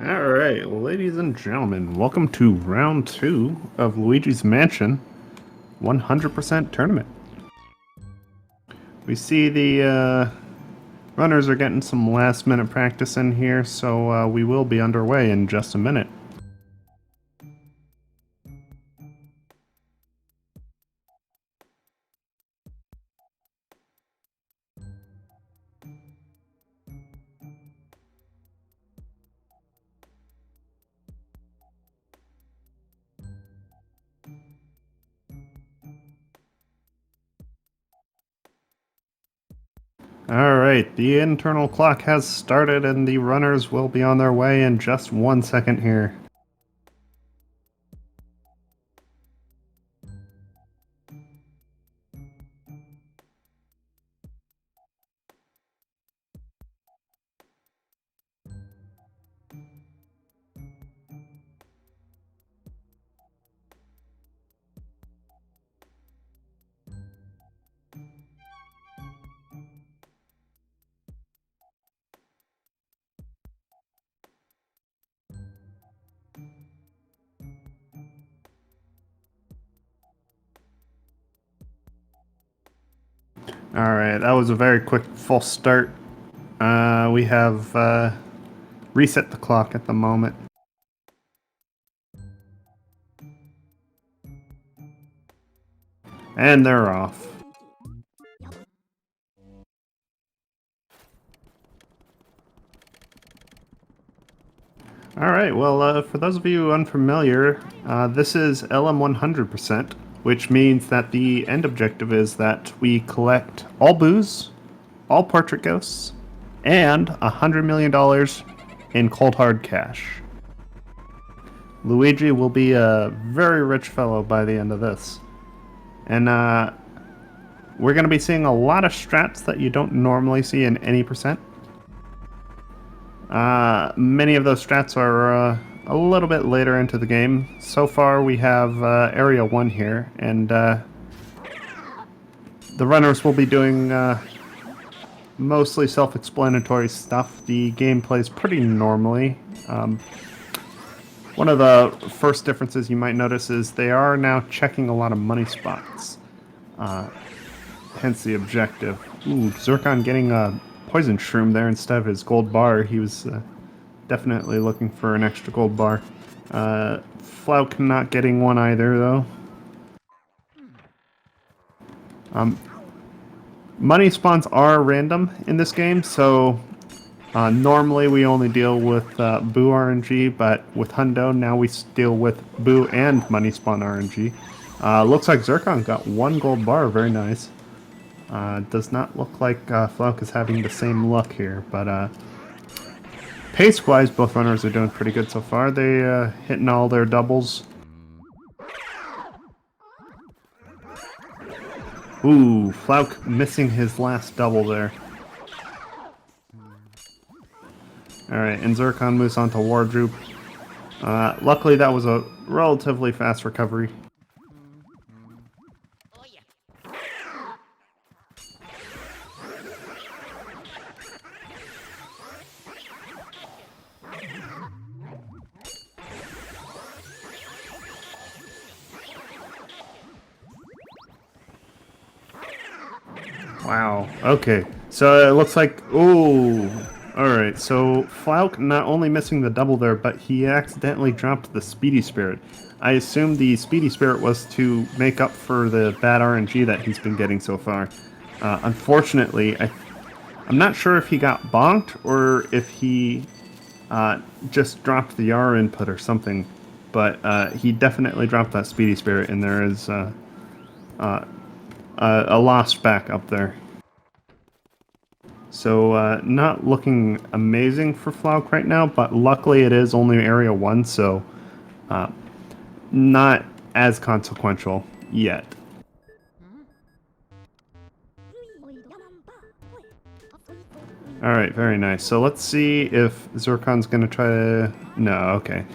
Alright, ladies and gentlemen, welcome to round 2 of Luigi's Mansion 100% tournament. We see the runners are getting some last minute practice in here, so we will be underway in just a minute. Alright, the internal clock has started and the runners will be on their way in just 1 second here. Alright, that was a very quick false start. We have reset the clock at the moment. And they're off. Alright, well, for those of you unfamiliar, this is LM 100%, which means that the end objective is that we collect all booze, all portrait ghosts, and $100 million in cold hard cash. Luigi will be a very rich fellow by the end of this. And we're going to be seeing a lot of strats that you don't normally see in any percent. Many of those strats are a little bit later into the game. So far we have Area 1 here, and the runners will be doing mostly self-explanatory stuff. The game plays pretty normally. One of the first differences you might notice is they are now checking a lot of money spots. Hence the objective. Ooh, Zircon getting a poison shroom there instead of his gold bar. He was definitely looking for an extra gold bar. Flauke not getting one either, though. Money spawns are random in this game, so normally we only deal with Boo RNG, but with Hundo now we deal with Boo and money spawn RNG. Looks like Zircon got one gold bar, very nice. Does not look like Flauke is having the same luck here, but pace-wise, both runners are doing pretty good so far. They hitting all their doubles. Ooh, Flauke missing his last double there. Alright, and Zircon moves on to Wardroop. Luckily, that was a relatively fast recovery. Wow. Okay. So it looks like... Ooh. Alright, so Flauke not only missing the double there, but he accidentally dropped the Speedy Spirit. I assume the Speedy Spirit was to make up for the bad RNG that he's been getting so far. Unfortunately, I'm not sure if he got bonked or if he just dropped the R input or something, but he definitely dropped that Speedy Spirit, and there is a lost back up there. So, not looking amazing for Flauke right now, but luckily it is only Area 1, so not as consequential yet. Alright, very nice. So let's see if Zircon's gonna try to... No, okay.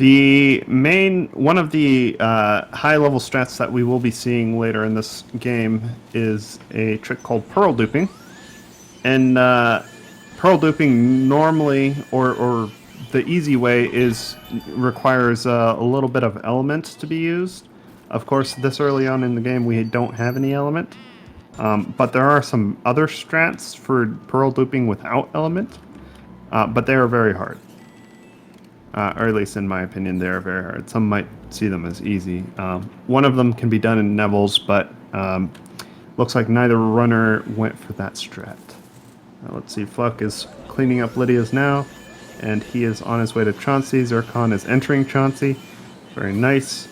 One of the high-level strats that we will be seeing later in this game is a trick called pearl duping. And pearl duping normally, or the easy way requires a little bit of element to be used. Of course, this early on in the game, we don't have any element. But there are some other strats for pearl duping without element, but they are very hard. Or at least in my opinion, they are very hard. Some might see them as easy. One of them can be done in Neville's, but looks like neither runner went for that strat. Let's see, Flauke is cleaning up Lydia's now, and he is on his way to Chauncey. Zircon is entering Chauncey. Very nice.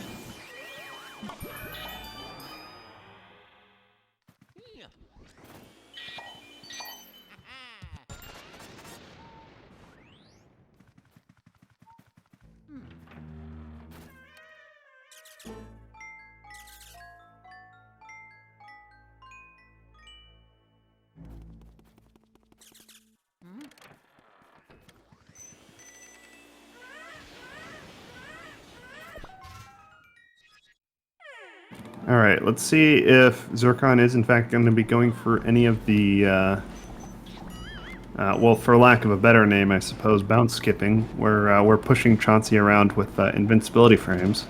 Alright, let's see if Zircon is in fact going to be going for any of the, well, for lack of a better name, I suppose, bounce skipping, where we're pushing Chauncey around with invincibility frames.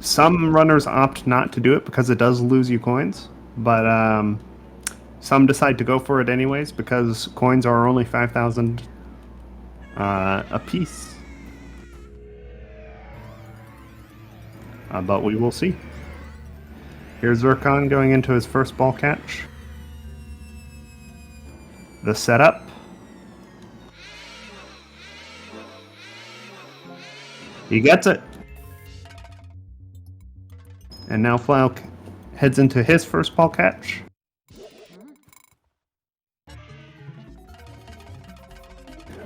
Some runners opt not to do it because it does lose you coins, but some decide to go for it anyways because coins are only 5,000 a piece. But we will see. Here's Zircon going into his first ball catch. The setup. He gets it. And now Flauke heads into his first ball catch.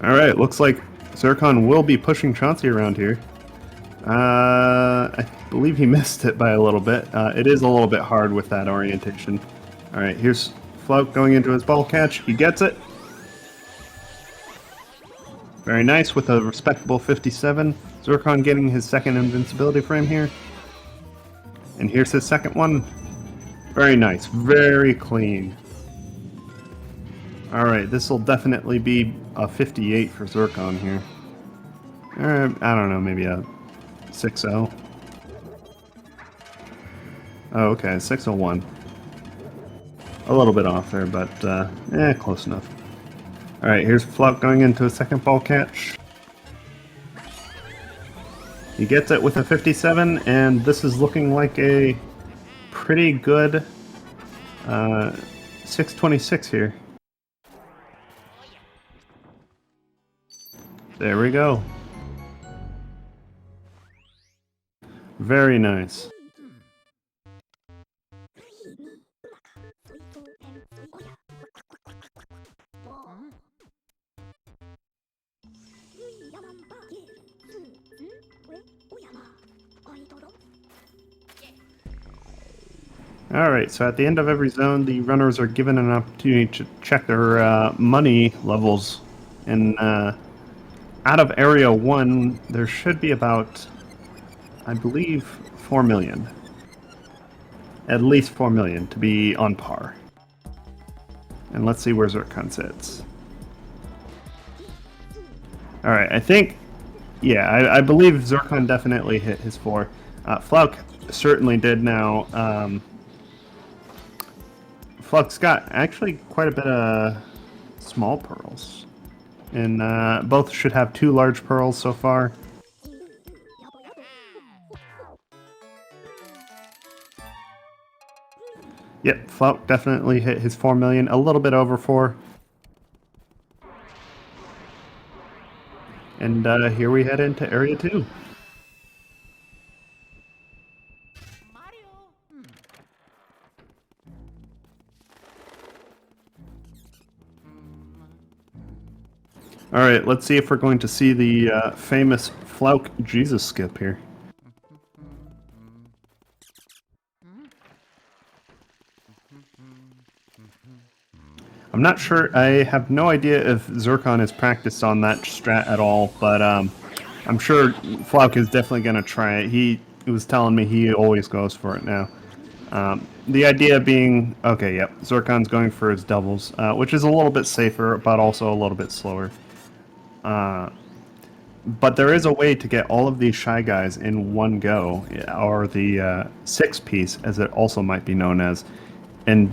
Alright, looks like Zircon will be pushing Chauncey around here. I believe he missed it by a little bit. It is a little bit hard with that orientation. Alright, here's Flauke going into his ball catch. He gets it. Very nice with a respectable 57. Zircon getting his second invincibility frame here. And here's his second one. Very nice. Very clean. Alright, this will definitely be a 58 for Zircon here. I don't know, maybe a 6-0. Oh, okay, 601. A little bit off there, but close enough. Alright, here's Flauke going into a second ball catch. He gets it with a 57, and this is looking like a pretty good 626 here. There we go. Very nice. Alright, so at the end of every zone, the runners are given an opportunity to check their money levels. And out of Area 1, there should be about, I believe, 4 million. At least 4 million to be on par. And let's see where Zircon sits. Alright, I think, yeah, I believe Zircon definitely hit his 4. Flauke certainly did now. Flauke's got actually quite a bit of small pearls. And both should have 2 large pearls so far. Yep, Flauke definitely hit his 4 million, a little bit over 4. And here we head into Area 2. Alright, let's see if we're going to see the famous Flauke Jesus skip here. I'm not sure, I have no idea if Zircon has practiced on that strat at all, but I'm sure Flauke is definitely going to try it. He was telling me he always goes for it now. The idea being, okay, yep, Zircon's going for his doubles, which is a little bit safer, but also a little bit slower. But there is a way to get all of these Shy Guys in one go, or the six-piece, as it also might be known as. And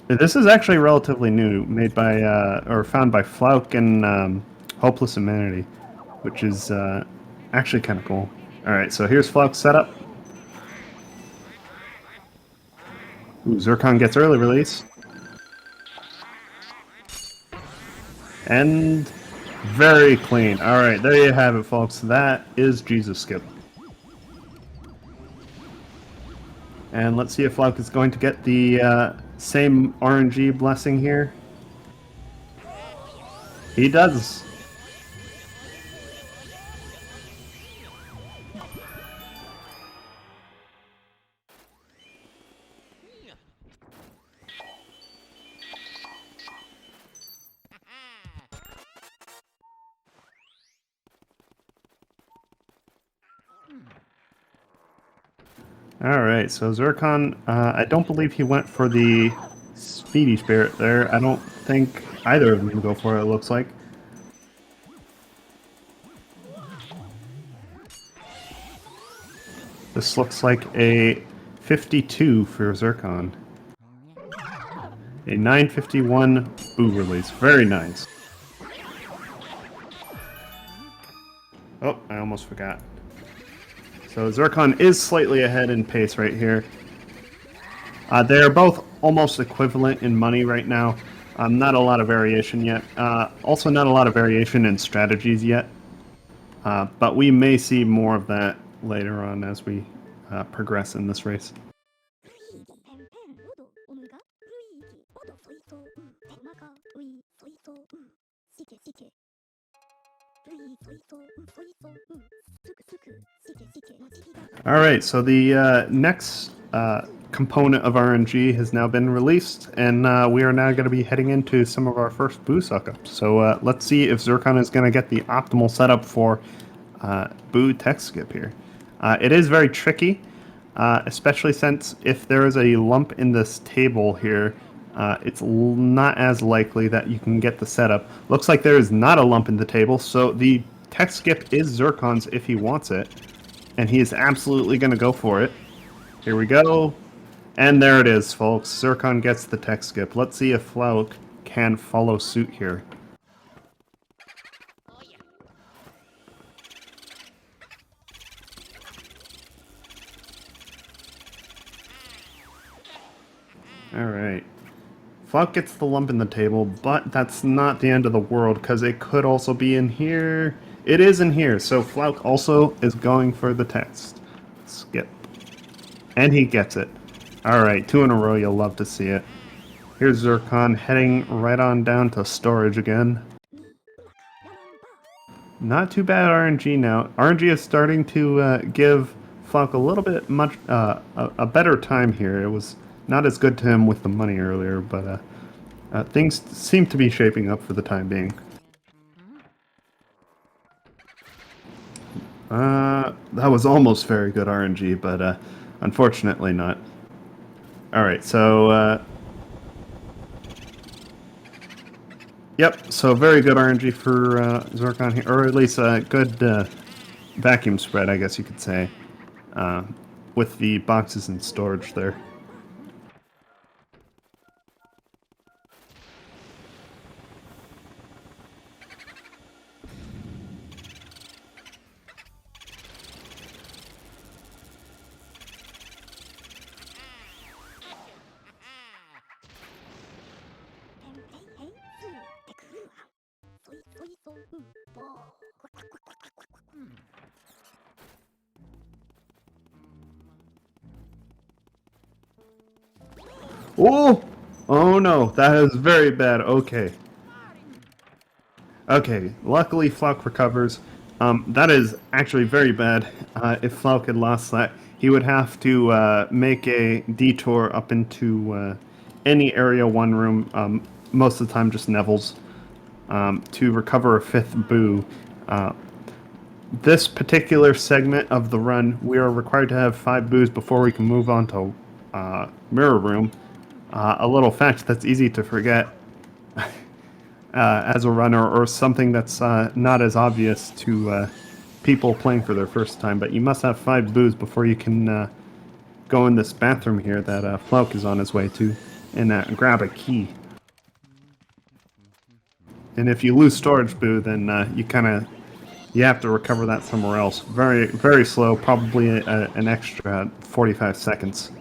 this is actually relatively new, made by, or found by Flauke and Hopeless Humanity, which is actually kind of cool. Alright, so here's Flauke's setup. Ooh, Zircon gets early release. And very clean. Alright, there you have it, folks. That is Jesus Skip. And let's see if Flauke is going to get the same RNG blessing here. He does. Alright, so Zircon, I don't believe he went for the Speedy Spirit there. I don't think either of them go for it, it looks like. This looks like a 52 for Zircon. A 951 boo release. Very nice. Oh, I almost forgot. So Zircon is slightly ahead in pace right here. They're both almost equivalent in money right now. Not a lot of variation yet. Also not a lot of variation in strategies yet. But we may see more of that later on as we progress in this race. Alright, so the next component of RNG has now been released, and we are now going to be heading into some of our first boo suck-ups. So let's see if Zircon is going to get the optimal setup for boo tech skip here. It is very tricky, especially since if there is a lump in this table here, it's not as likely that you can get the setup. Looks like there is not a lump in the table, so the tech skip is Zircon's if he wants it. And he is absolutely going to go for it. Here we go. And there it is, folks. Zircon gets the tech skip. Let's see if Flauke can follow suit here. Alright. Flauke gets the lump in the table, but that's not the end of the world, because it could also be in here. It is in here, so Flauke also is going for the text. Skip. And he gets it. Alright, 2 in a row, you'll love to see it. Here's Zircon heading right on down to storage again. Not too bad RNG now. RNG is starting to give Flauke a little bit a better time here. It was not as good to him with the money earlier, but things seem to be shaping up for the time being. That was almost very good RNG, but unfortunately not. Alright, so yep, so very good RNG for Zircon here, or at least a good vacuum spread, I guess you could say, with the boxes in storage there. Oh! Oh no, that is very bad. Okay. Okay, luckily Flauke recovers. That is actually very bad. If Flauke had lost that, he would have to make a detour up into any Area 1 room, most of the time just Neville's, to recover a 5th boo. this particular segment of the run, we are required to have 5 boos before we can move on to Mirror Room. A little fact that's easy to forget as a runner, or something that's not as obvious to people playing for their first time, but you must have 5 boos before you can go in this bathroom here that Flauke is on his way to and grab a key. And if you lose storage boo, then you have to recover that somewhere else. Very, very slow, probably an extra 45 seconds.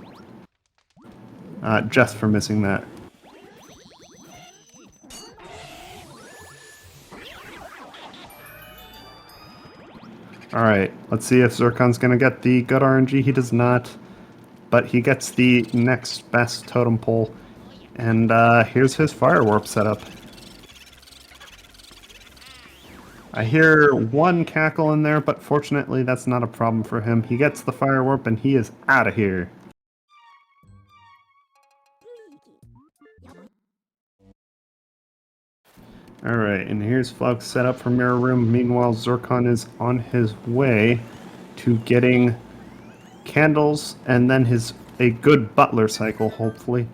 Just for missing that. Alright, let's see if Zircon's gonna get the good RNG. He does not, but he gets the next best totem pole. And here's his fire warp setup. I hear one cackle in there, but fortunately that's not a problem for him. He gets the fire warp and he is out of here. Alright, and here's Flauke set up for Mirror Room. Meanwhile, Zircon is on his way to getting candles and then a good butler cycle, hopefully.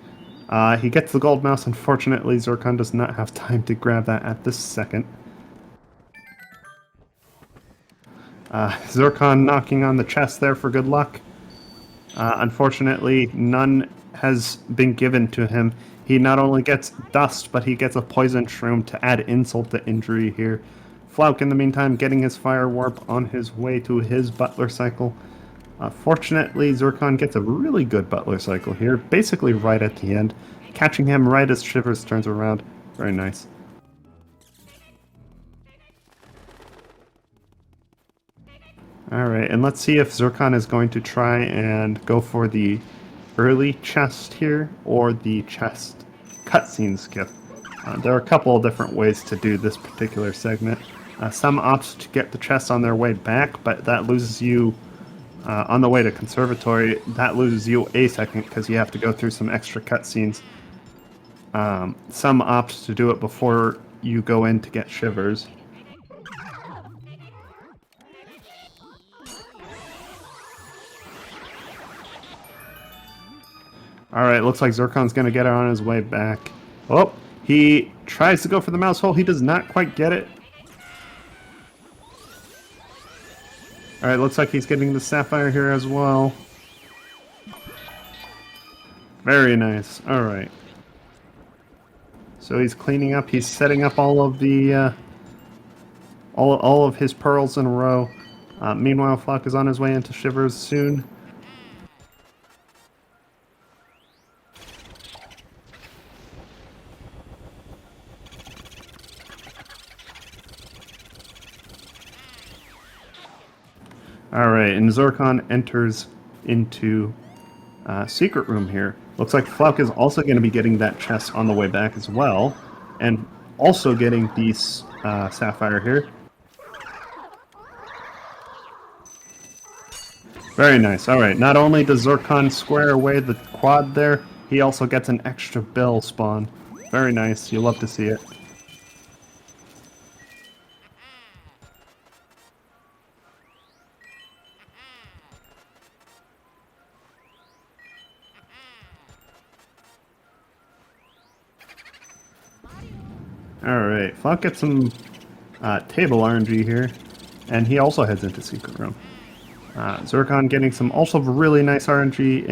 He gets the gold mouse. Unfortunately, Zircon does not have time to grab that at this second. Zircon knocking on the chest there for good luck. Unfortunately, none has been given to him. He not only gets dust, but he gets a poison shroom to add insult to injury here. Flauke, in the meantime, getting his fire warp on his way to his butler cycle. Fortunately, Zircon gets a really good butler cycle here, basically right at the end, catching him right as Shivers turns around. Very nice. Alright, and let's see if Zircon is going to try and go for the early chest here, or the chest cutscene skip. There are a couple of different ways to do this particular segment. Some opt to get the chest on their way back, but that loses you, on the way to Conservatory, that loses you a second because you have to go through some extra cutscenes. Some opt to do it before you go in to get Shivers. Alright, looks like Zircon's going to get it on his way back. Oh, he tries to go for the mouse hole. He does not quite get it. Alright, looks like he's getting the sapphire here as well. Very nice. Alright. So he's cleaning up. He's setting up all of the all of his pearls in a row. Meanwhile, Flauke is on his way into Shivers soon. Alright, and Zircon enters into Secret Room here. Looks like Flauke is also going to be getting that chest on the way back as well, and also getting the sapphire here. Very nice. Alright, not only does Zircon square away the quad there, he also gets an extra bell spawn. Very nice. You love to see it. Alright, Flauke gets some table RNG here, and he also heads into Secret Room. Zircon getting some also really nice RNG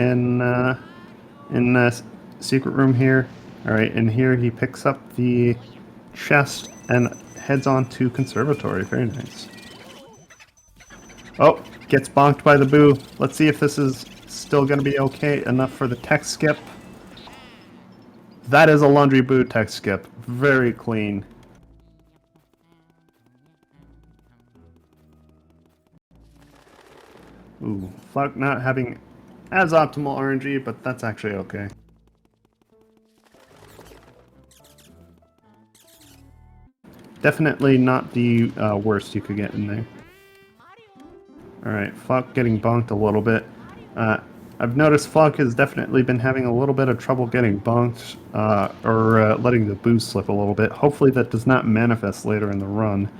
in Secret Room here. Alright, and here he picks up the chest and heads on to Conservatory. Very nice. Oh, gets bonked by the boo. Let's see if this is still going to be okay enough for the tech skip. That is a laundry boo tech skip. Very clean. Ooh, Flauke not having as optimal RNG, but that's actually okay. Definitely not the worst you could get in there. Alright, Flauke getting bonked a little bit. I've noticed Flauke has definitely been having a little bit of trouble getting bonked, or letting the boost slip a little bit. Hopefully that does not manifest later in the run.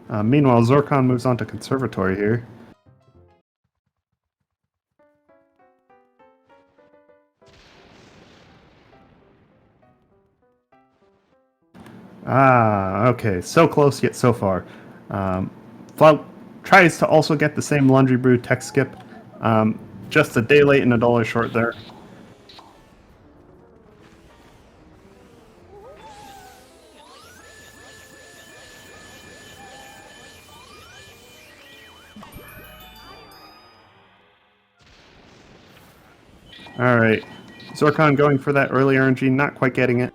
Meanwhile, Zircon moves on to Conservatory here. Ah, okay. So close yet so far. Flauke tries to also get the same Laundry Brew tech skip. Just a day late and $1 short there. Alright. Zircon going for that early RNG, not quite getting it.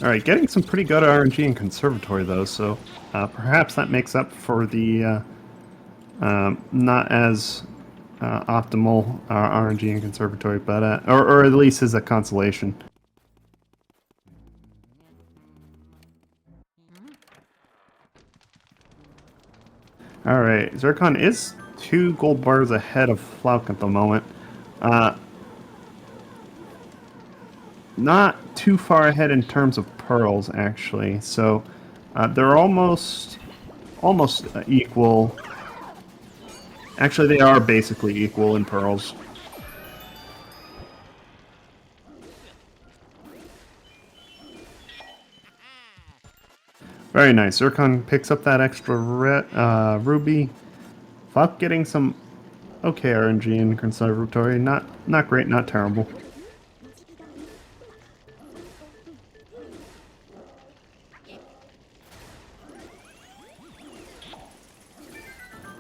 Alright, getting some pretty good RNG in Conservatory though, so perhaps that makes up for the not as optimal RNG in Conservatory, but or at least is a consolation. Alright, Zircon is 2 gold bars ahead of Flauke at the moment. Not too far ahead in terms of pearls, actually. So they're almost equal. Actually, they are basically equal in pearls. Very nice. Zircon picks up that extra ruby. Flauke getting some okay RNG in Conservatory. Not great, not terrible.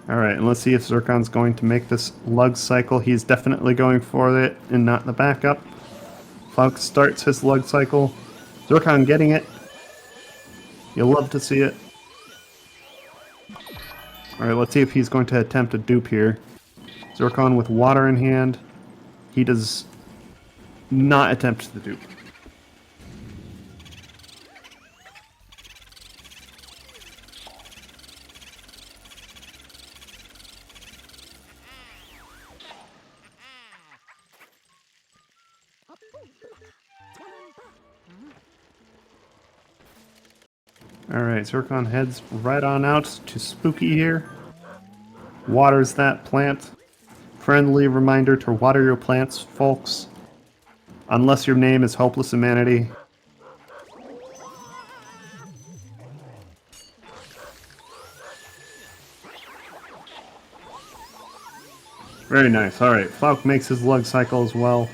Alright, and let's see if Zircon's going to make this lug cycle. He's definitely going for it and not the backup. Flauke starts his lug cycle. Zircon getting it. You'll love to see it. Alright, let's see if he's going to attempt a dupe here. Zircon with water in hand. He does not attempt the dupe. Alright, Zircon heads right on out to Spooky here. Waters that plant. Friendly reminder to water your plants, folks. Unless your name is Hopeless Humanity. Very nice. Alright, Flauke makes his lug cycle as well.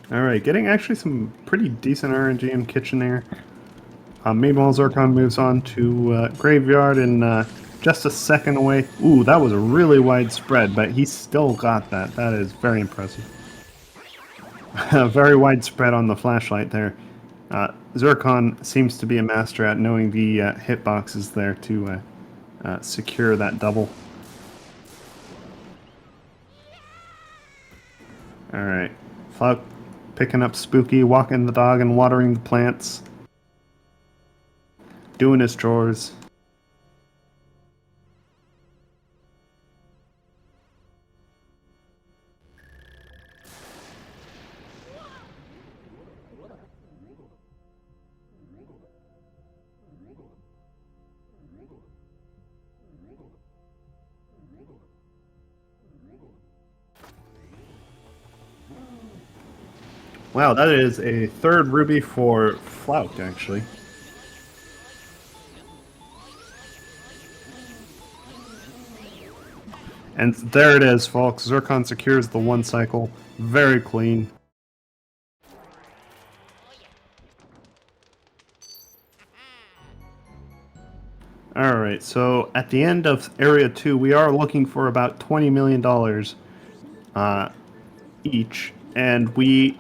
Alright, getting actually some pretty decent RNG in Kitchen there. Meanwhile, Zircon moves on to Graveyard and just a second away. Ooh, that was a really wide spread, but he still got that. That is very impressive. Very wide spread on the flashlight there. Zircon seems to be a master at knowing the hitboxes there to secure that double. Alright, Flauke picking up Spooky, walking the dog and watering the plants. Doing his chores. Wow, that is a third ruby for Flauke, actually. And there it is, folks. Zircon secures the one cycle. Very clean. Alright, so at the end of Area 2, we are looking for about $20 million each. And we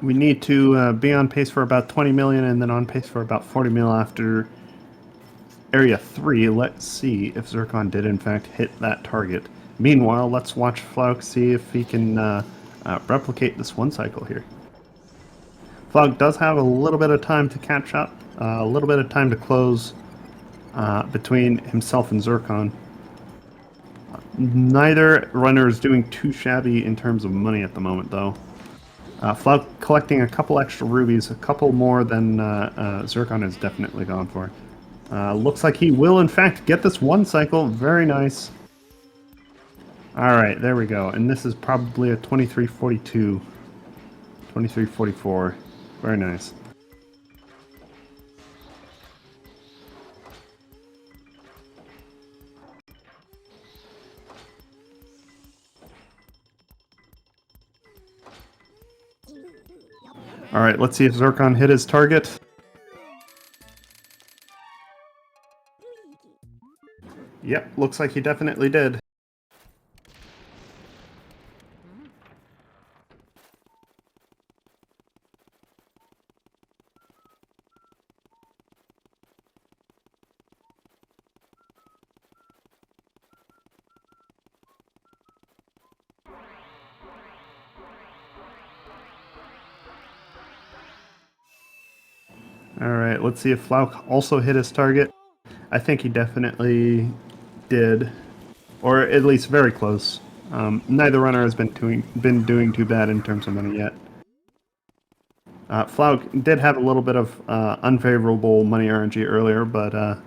need to be on pace for about 20 million and then on pace for about 40 mil after Area 3. Let's see if Zircon did in fact hit that target. Meanwhile, let's watch Flauke see if he can replicate this one cycle here. Flauke does have a little bit of time to catch up, a little bit of time to close between himself and Zircon. Neither runner is doing too shabby in terms of money at the moment, though. Flauke collecting a couple extra rubies, a couple more than Zircon has definitely gone for. Looks like he will, in fact, get this one cycle. Very nice. Alright, there we go. And this is probably a 2342. 2344. Very nice. Alright, let's see if Zircon hit his target. Yep, looks like he definitely did. Alright, let's see if Flauke also hit his target. I think he definitely did. Or at least very close. Neither runner has been doing too bad in terms of money yet. Flauke did have a little bit of unfavorable money RNG earlier, but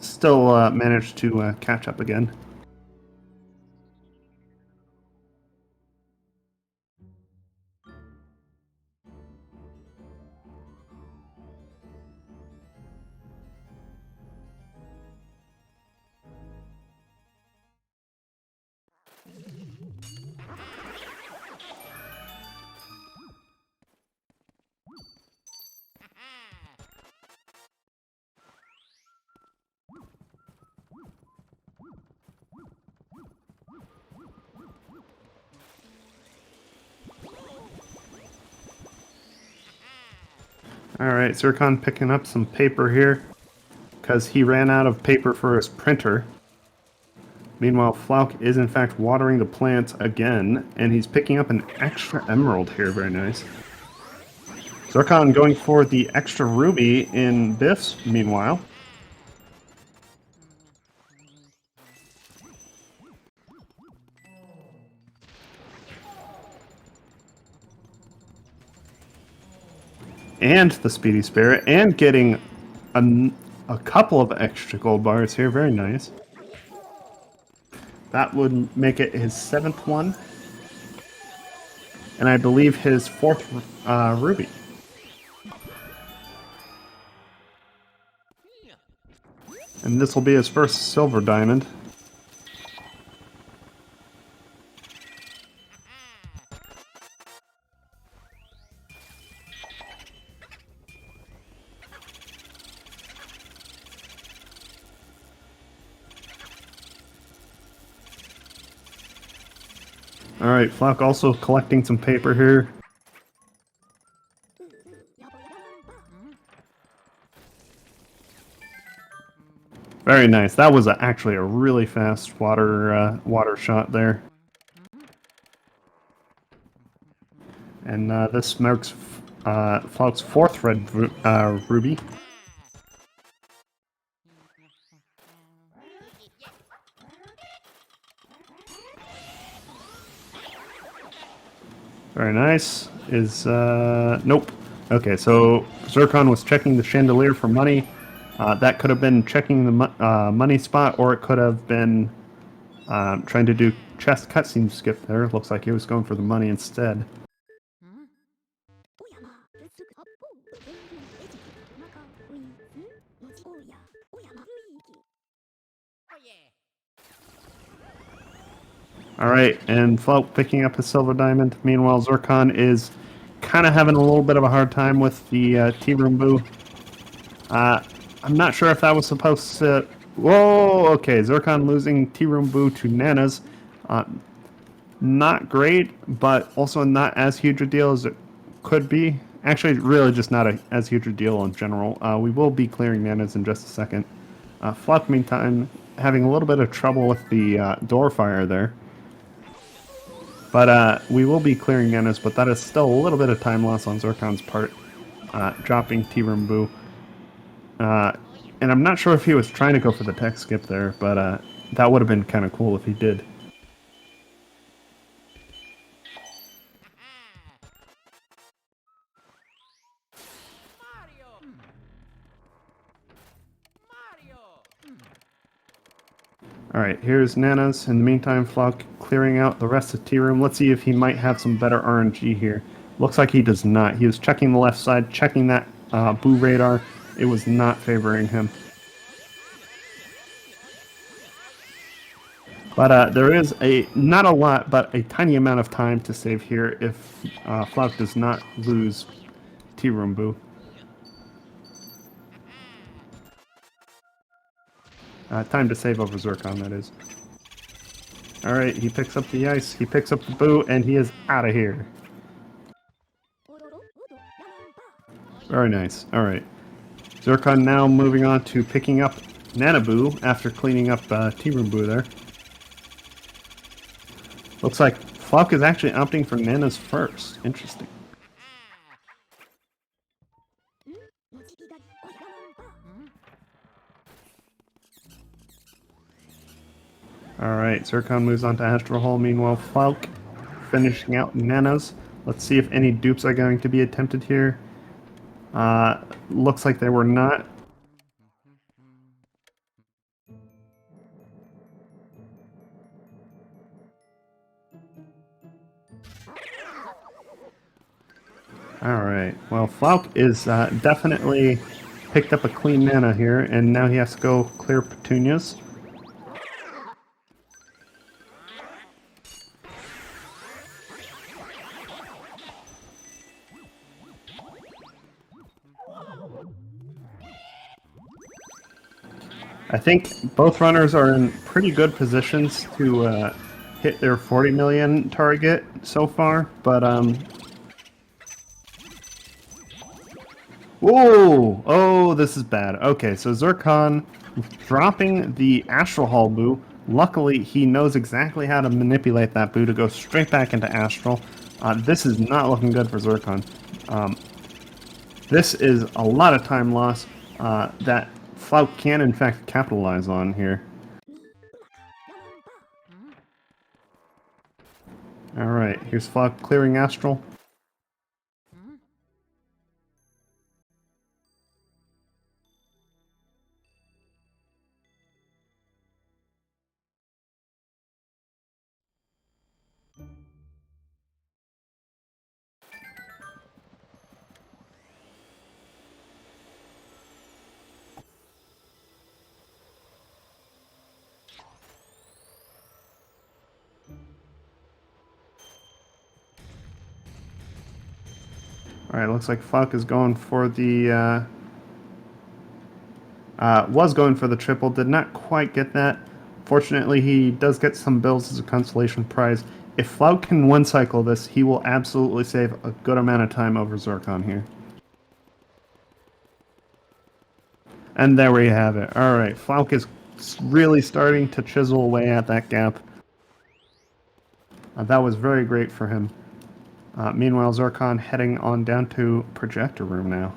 still managed to catch up again. Alright, Zircon picking up some paper here, because he ran out of paper for his printer. Meanwhile, Flauke is in fact watering the plants again, and he's picking up an extra emerald here, very nice. Zircon going for the extra ruby in Biff's, meanwhile. And the Speedy Spirit, and getting a couple of extra gold bars here, very nice. That would make it his 7th one, and I believe his 4th ruby. And this will be his first silver diamond. Alright, Flauke also collecting some paper here. Very nice. That was actually a really fast water shot there. And this marks Flauke's 4th red ruby. Very nice. Nope. Okay, so Zircon was checking the chandelier for money. That could have been checking the money spot, or it could have been trying to do chest cutscene skip there. Looks like he was going for the money instead. Alright, and Flauke picking up his silver diamond. Meanwhile, Zircon is kind of having a little bit of a hard time with the Tea Room Boo. I'm not sure if that was supposed to... Whoa, okay, Zircon losing Tea Room Boo to Nanas. Not great, but also not as huge a deal as it could be. Actually, really just not as huge a deal in general. We will be clearing Nanas in just a second. Flauke, meantime, having a little bit of trouble with the door fire there. But we will be clearing Nanas, but that is still a little bit of time loss on ZirconEagle's part, dropping T-Room and I'm not sure if he was trying to go for the tech skip there, but that would have been kind of cool if he did. Alright, here's Nanas. In the meantime, Flauke clearing out the rest of T-Room. Let's see if he might have some better RNG here. Looks like he does not. He was checking the left side, checking that Boo radar. It was not favoring him. But there is not a lot, but a tiny amount of time to save here if Flauke does not lose T-Room Boo. Time to save over Zircon, that is. Alright, he picks up the ice, he picks up the Boo, and he is out of here. Very nice. Alright. Zircon now moving on to picking up Nanaboo after cleaning up T-Room Boo there. Looks like Flauke is actually opting for Nanas first. Interesting. Alright, Zircon moves on to Astral Hole. Meanwhile, Flauke finishing out Nanas. Let's see if any dupes are going to be attempted here. Looks like they were not. Alright, well, Flauke is definitely picked up a clean Nana here, and now he has to go clear Petunias. I think both runners are in pretty good positions to hit their 40 million target so far, but whoa! Oh, this is bad. Okay, so Zircon dropping the Astral Hall Boo. Luckily, he knows exactly how to manipulate that Boo to go straight back into Astral. This is not looking good for Zircon. This is a lot of time loss that Flauke can, in fact, capitalize on here. Alright, here's Flauke clearing Astral. Alright, looks like Flauke is going for the, was going for the triple, did not quite get that. Fortunately, he does get some bills as a consolation prize. If Flauke can one-cycle this, he will absolutely save a good amount of time over Zircon here. And there we have it. Alright, Flauke is really starting to chisel away at that gap. That was very great for him. Meanwhile, Zircon heading on down to Projector Room now.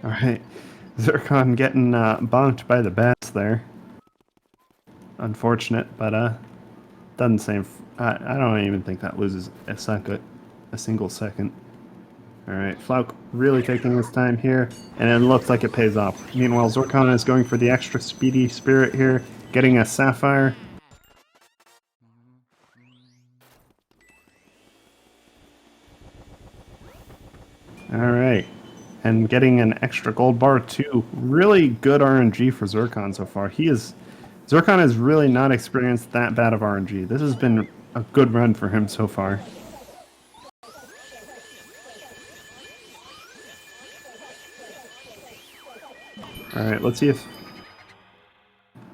Alright, Zircon getting bonked by the bats there. Unfortunate, but doesn't save. I don't even think that loses a single second. Alright, Flauke really taking his time here, and it looks like it pays off. Meanwhile, Zircon is going for the extra speedy spirit here, getting a Sapphire. Alright, and getting an extra gold bar too. Really good RNG for Zircon so far. Zircon has really not experienced that bad of RNG. This has been a good run for him so far. Alright, let's see if...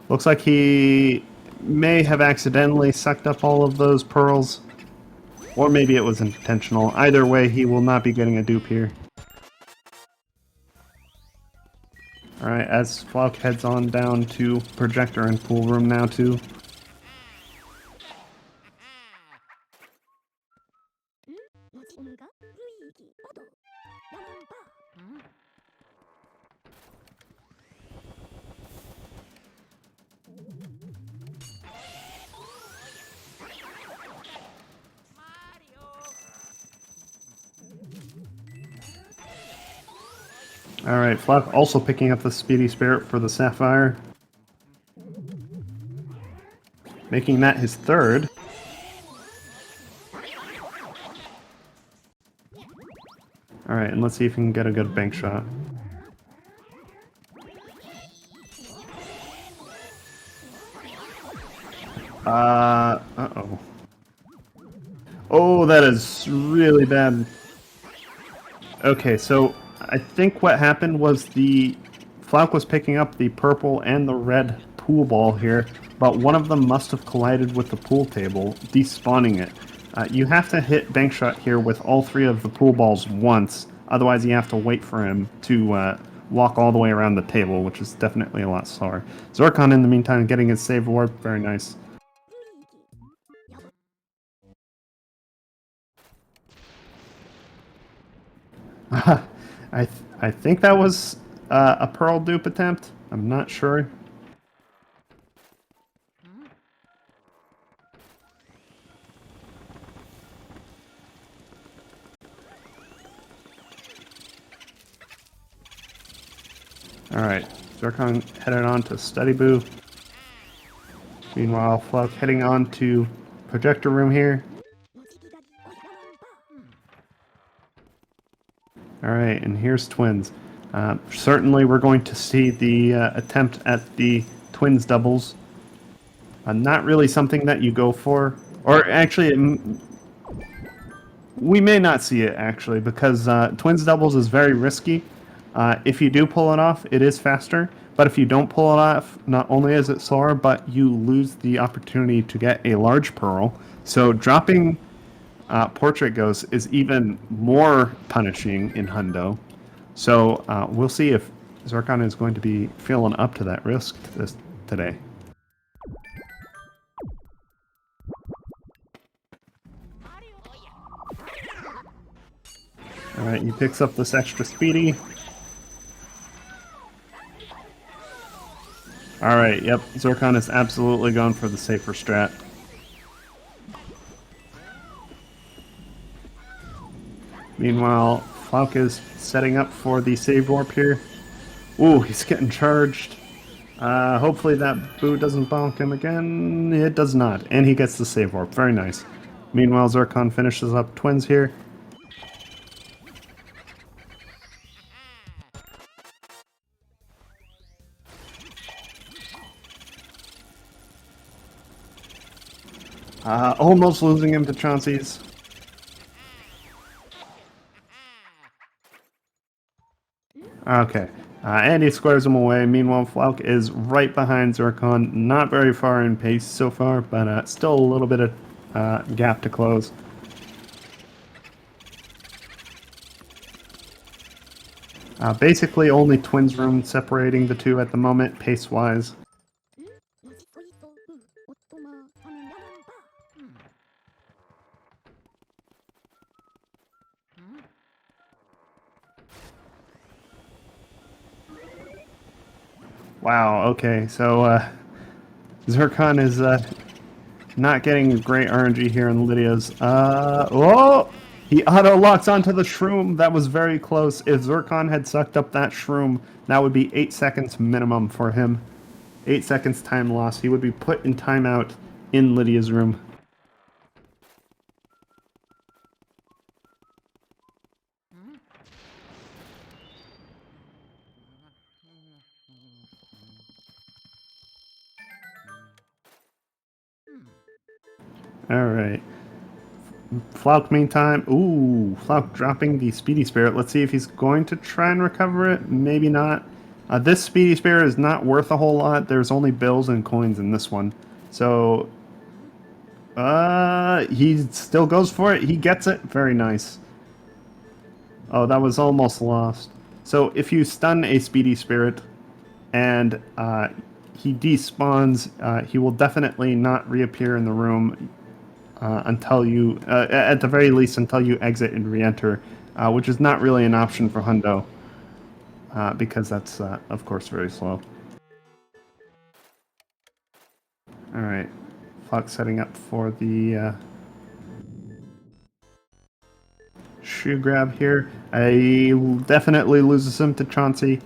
Looks like he may have accidentally sucked up all of those pearls. Or maybe it was intentional. Either way, he will not be getting a dupe here. Alright, as Flauke heads on down to projector and pool room now too. Alright, Flauke also picking up the Speedy Spirit for the Sapphire. Making that his third. Alright, and let's see if he can get a good bank shot. Uh-oh. Oh, that is really bad. Okay, so I think what happened was the Flauke was picking up the purple and the red pool ball here, but one of them must have collided with the pool table, despawning it. You have to hit bank shot here with all three of the pool balls once, otherwise you have to wait for him to walk all the way around the table, which is definitely a lot slower. Zircon, in the meantime, getting his save warp, very nice. I think that was a pearl dupe attempt. I'm not sure. Alright, Zircon headed on to Study Boo. Meanwhile, Flauke heading on to Projector Room here. Alright, and here's Twins. Certainly we're going to see the attempt at the Twins doubles. Not really something that you go for. Or actually, we may not see it actually, because Twins doubles is very risky. If you do pull it off, it is faster. But if you don't pull it off, not only is it slower, but you lose the opportunity to get a large pearl. So dropping Portrait Ghost is even more punishing in Hundo. So we'll see if Zircon is going to be feeling up to that risk today. Alright, he picks up this extra speedy. Alright, yep, Zircon is absolutely going for the safer strat. Meanwhile, Flauke is setting up for the save warp here. Ooh, he's getting charged. Hopefully that boo doesn't bonk him again. It does not, and he gets the save warp. Very nice. Meanwhile, Zircon finishes up Twins here. Almost losing him to Chauncey's. Okay, and he squares him away. Meanwhile, Flauke is right behind Zircon. Not very far in pace so far, but still a little bit of gap to close. Basically, only Twins room separating the two at the moment, pace-wise. Wow, okay, so Zircon is not getting great RNG here in Lydia's. Oh! He auto-locks onto the shroom. That was very close. If Zircon had sucked up that shroom, that would be 8 seconds minimum for him. 8 seconds time loss. He would be put in timeout in Lydia's room. Alright. Flauke, meantime. Ooh, Flauke dropping the Speedy Spirit. Let's see if he's going to try and recover it. Maybe not. This Speedy Spirit is not worth a whole lot. There's only bills and coins in this one. So, he still goes for it. He gets it. Very nice. Oh, that was almost lost. So if you stun a Speedy Spirit and he despawns, he will definitely not reappear in the room until you, at the very least, until you exit and re-enter, which is not really an option for Hundo, because that's, of course, very slow. Alright, Flauke setting up for the shoe grab here. I definitely loses him to Chauncey.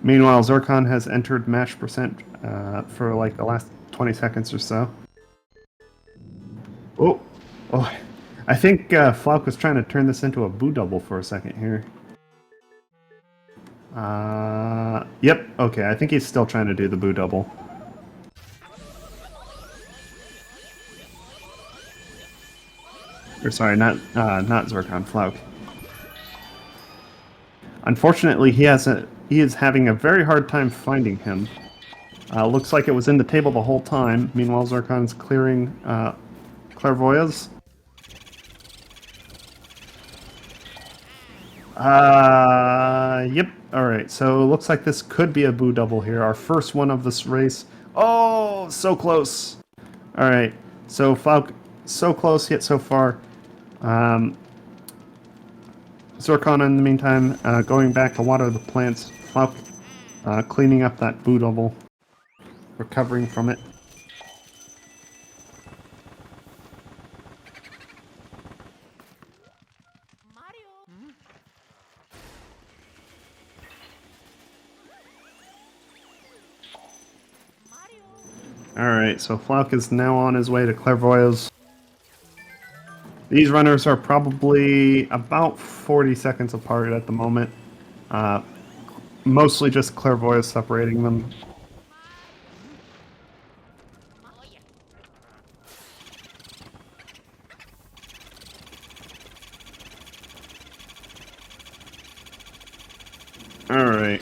Meanwhile, Zircon has entered match percent for like the last 20 seconds or so. Oh, oh! I think Flauke was trying to turn this into a boo double for a second here. Yep. Okay, I think he's still trying to do the boo double. Or sorry, not Zircon, Flauke. Unfortunately, he is having a very hard time finding him. Looks like it was in the table the whole time. Meanwhile, Zircon's clearing clairvoyance. Yep. Alright, so it looks like this could be a boo double here. Our first one of this race. Oh, so close. Alright, so Flauke, so close yet so far. Zircon, in the meantime, going back to water the plants. Flauke cleaning up that boo double. Recovering from it. Alright, so Flauke is now on his way to Clairvoyance. These runners are probably about 40 seconds apart at the moment. Mostly just Clairvoyance separating them. Alright.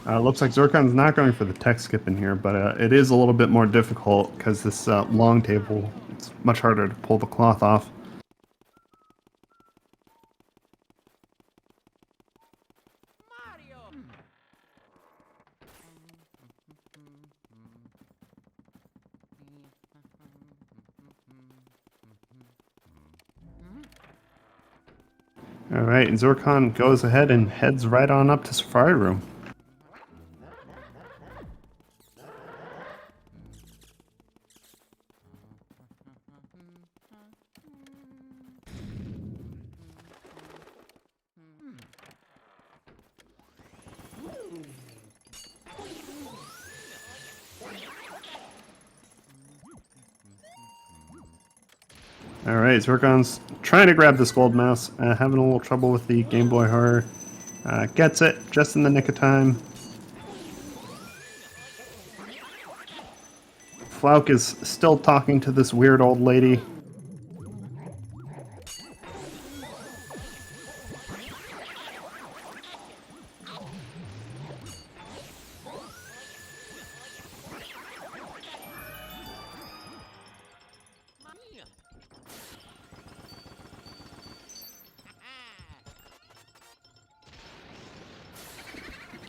Looks like Zircon's not going for the tech skip in here, but it is a little bit more difficult because this long table, it's much harder to pull the cloth off. Alright, and Zircon goes ahead and heads right on up to Safari Room. Alright, Zircon's trying to grab this gold mouse, having a little trouble with the Game Boy Horror. Gets it just in the nick of time. Flauke is still talking to this weird old lady.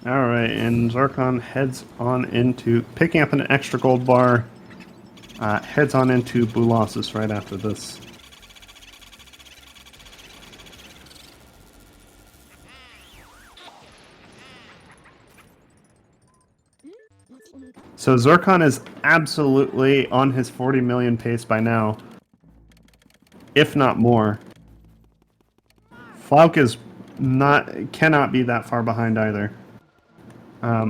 Alright, and Zircon heads on into picking up an extra gold bar. Heads on into Boulos right after this. So Zircon is absolutely on his 40 million pace by now, if not more. Flauke is cannot be that far behind either.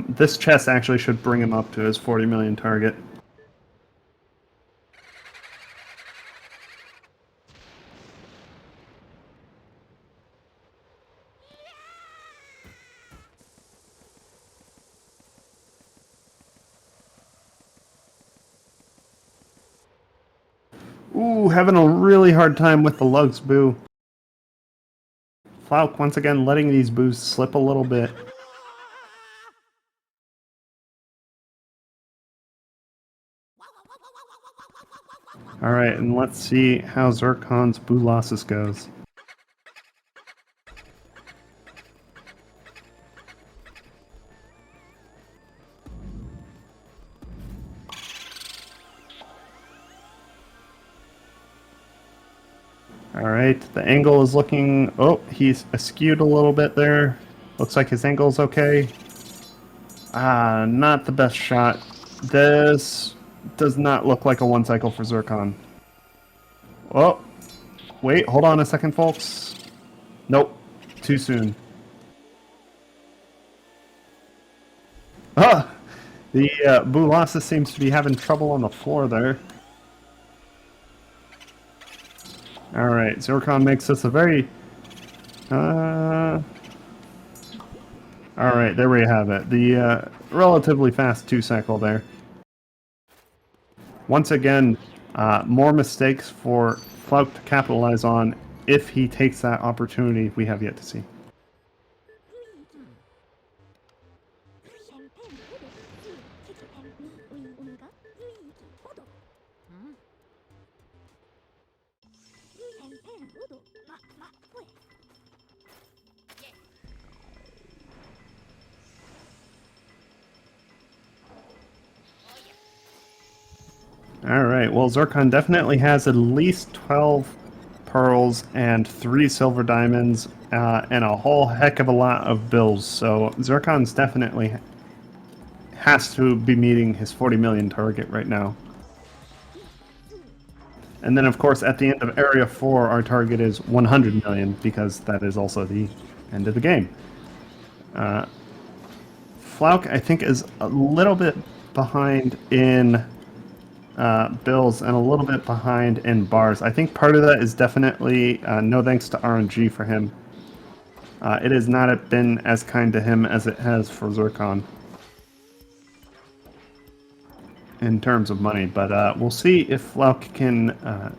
This chest actually should bring him up to his 40 million target. Ooh, having a really hard time with the lugs, boo. Flauke once again letting these boosts slip a little bit. Alright, and let's see how Zircon's Boo Losses goes. Alright, the angle is looking... Oh, he's askewed a little bit there. Looks like his angle's okay. Not the best shot. This does not look like a one cycle for Zircon. Oh, wait, hold on a second, folks. Nope, too soon. Ah! The Bulasa seems to be having trouble on the floor there. Alright, Zircon makes this a very... Alright, there we have it. The relatively fast 2-cycle there. Once again, more mistakes for Flauke to capitalize on if he takes that opportunity we have yet to see. Alright, well Zircon definitely has at least 12 pearls and 3 silver diamonds and a whole heck of a lot of bills, so Zircon's definitely has to be meeting his 40 million target right now. And then of course at the end of Area 4 our target is 100 million because that is also the end of the game. Flauke I think is a little bit behind in bills and a little bit behind in bars. I think part of that is definitely no thanks to RNG for him. It has not been as kind to him as it has for Zircon in terms of money, but we'll see if Flauke can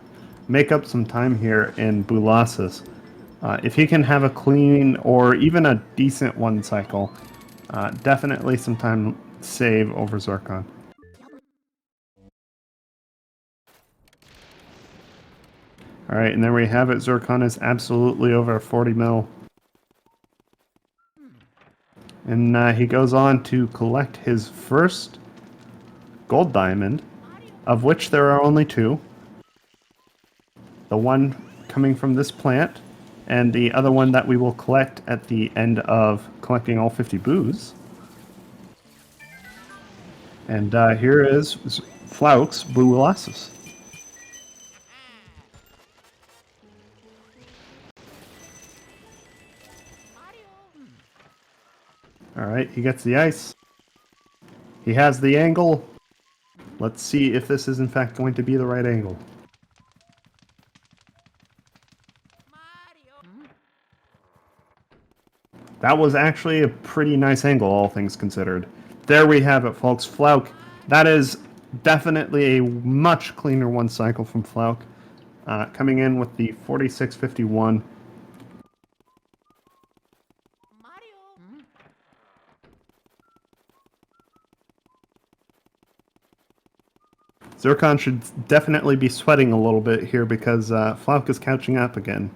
make up some time here in Bulasas. If he can have a clean or even a decent one cycle, definitely some time save over Zircon. Alright, and there we have it. Zircon is absolutely over 40 mil. And he goes on to collect his first gold diamond, of which there are only 2. The one coming from this plant, and the other one that we will collect at the end of collecting all 50 boos. And here is Flauke's Bulasas. Alright, he gets the ice. He has the angle. Let's see if this is in fact going to be the right angle. That was actually a pretty nice angle, all things considered. There we have it, folks. Flauke. That is definitely a much cleaner one cycle from Flauke. Coming in with the 4651. Zircon should definitely be sweating a little bit here because Flauke is catching up again.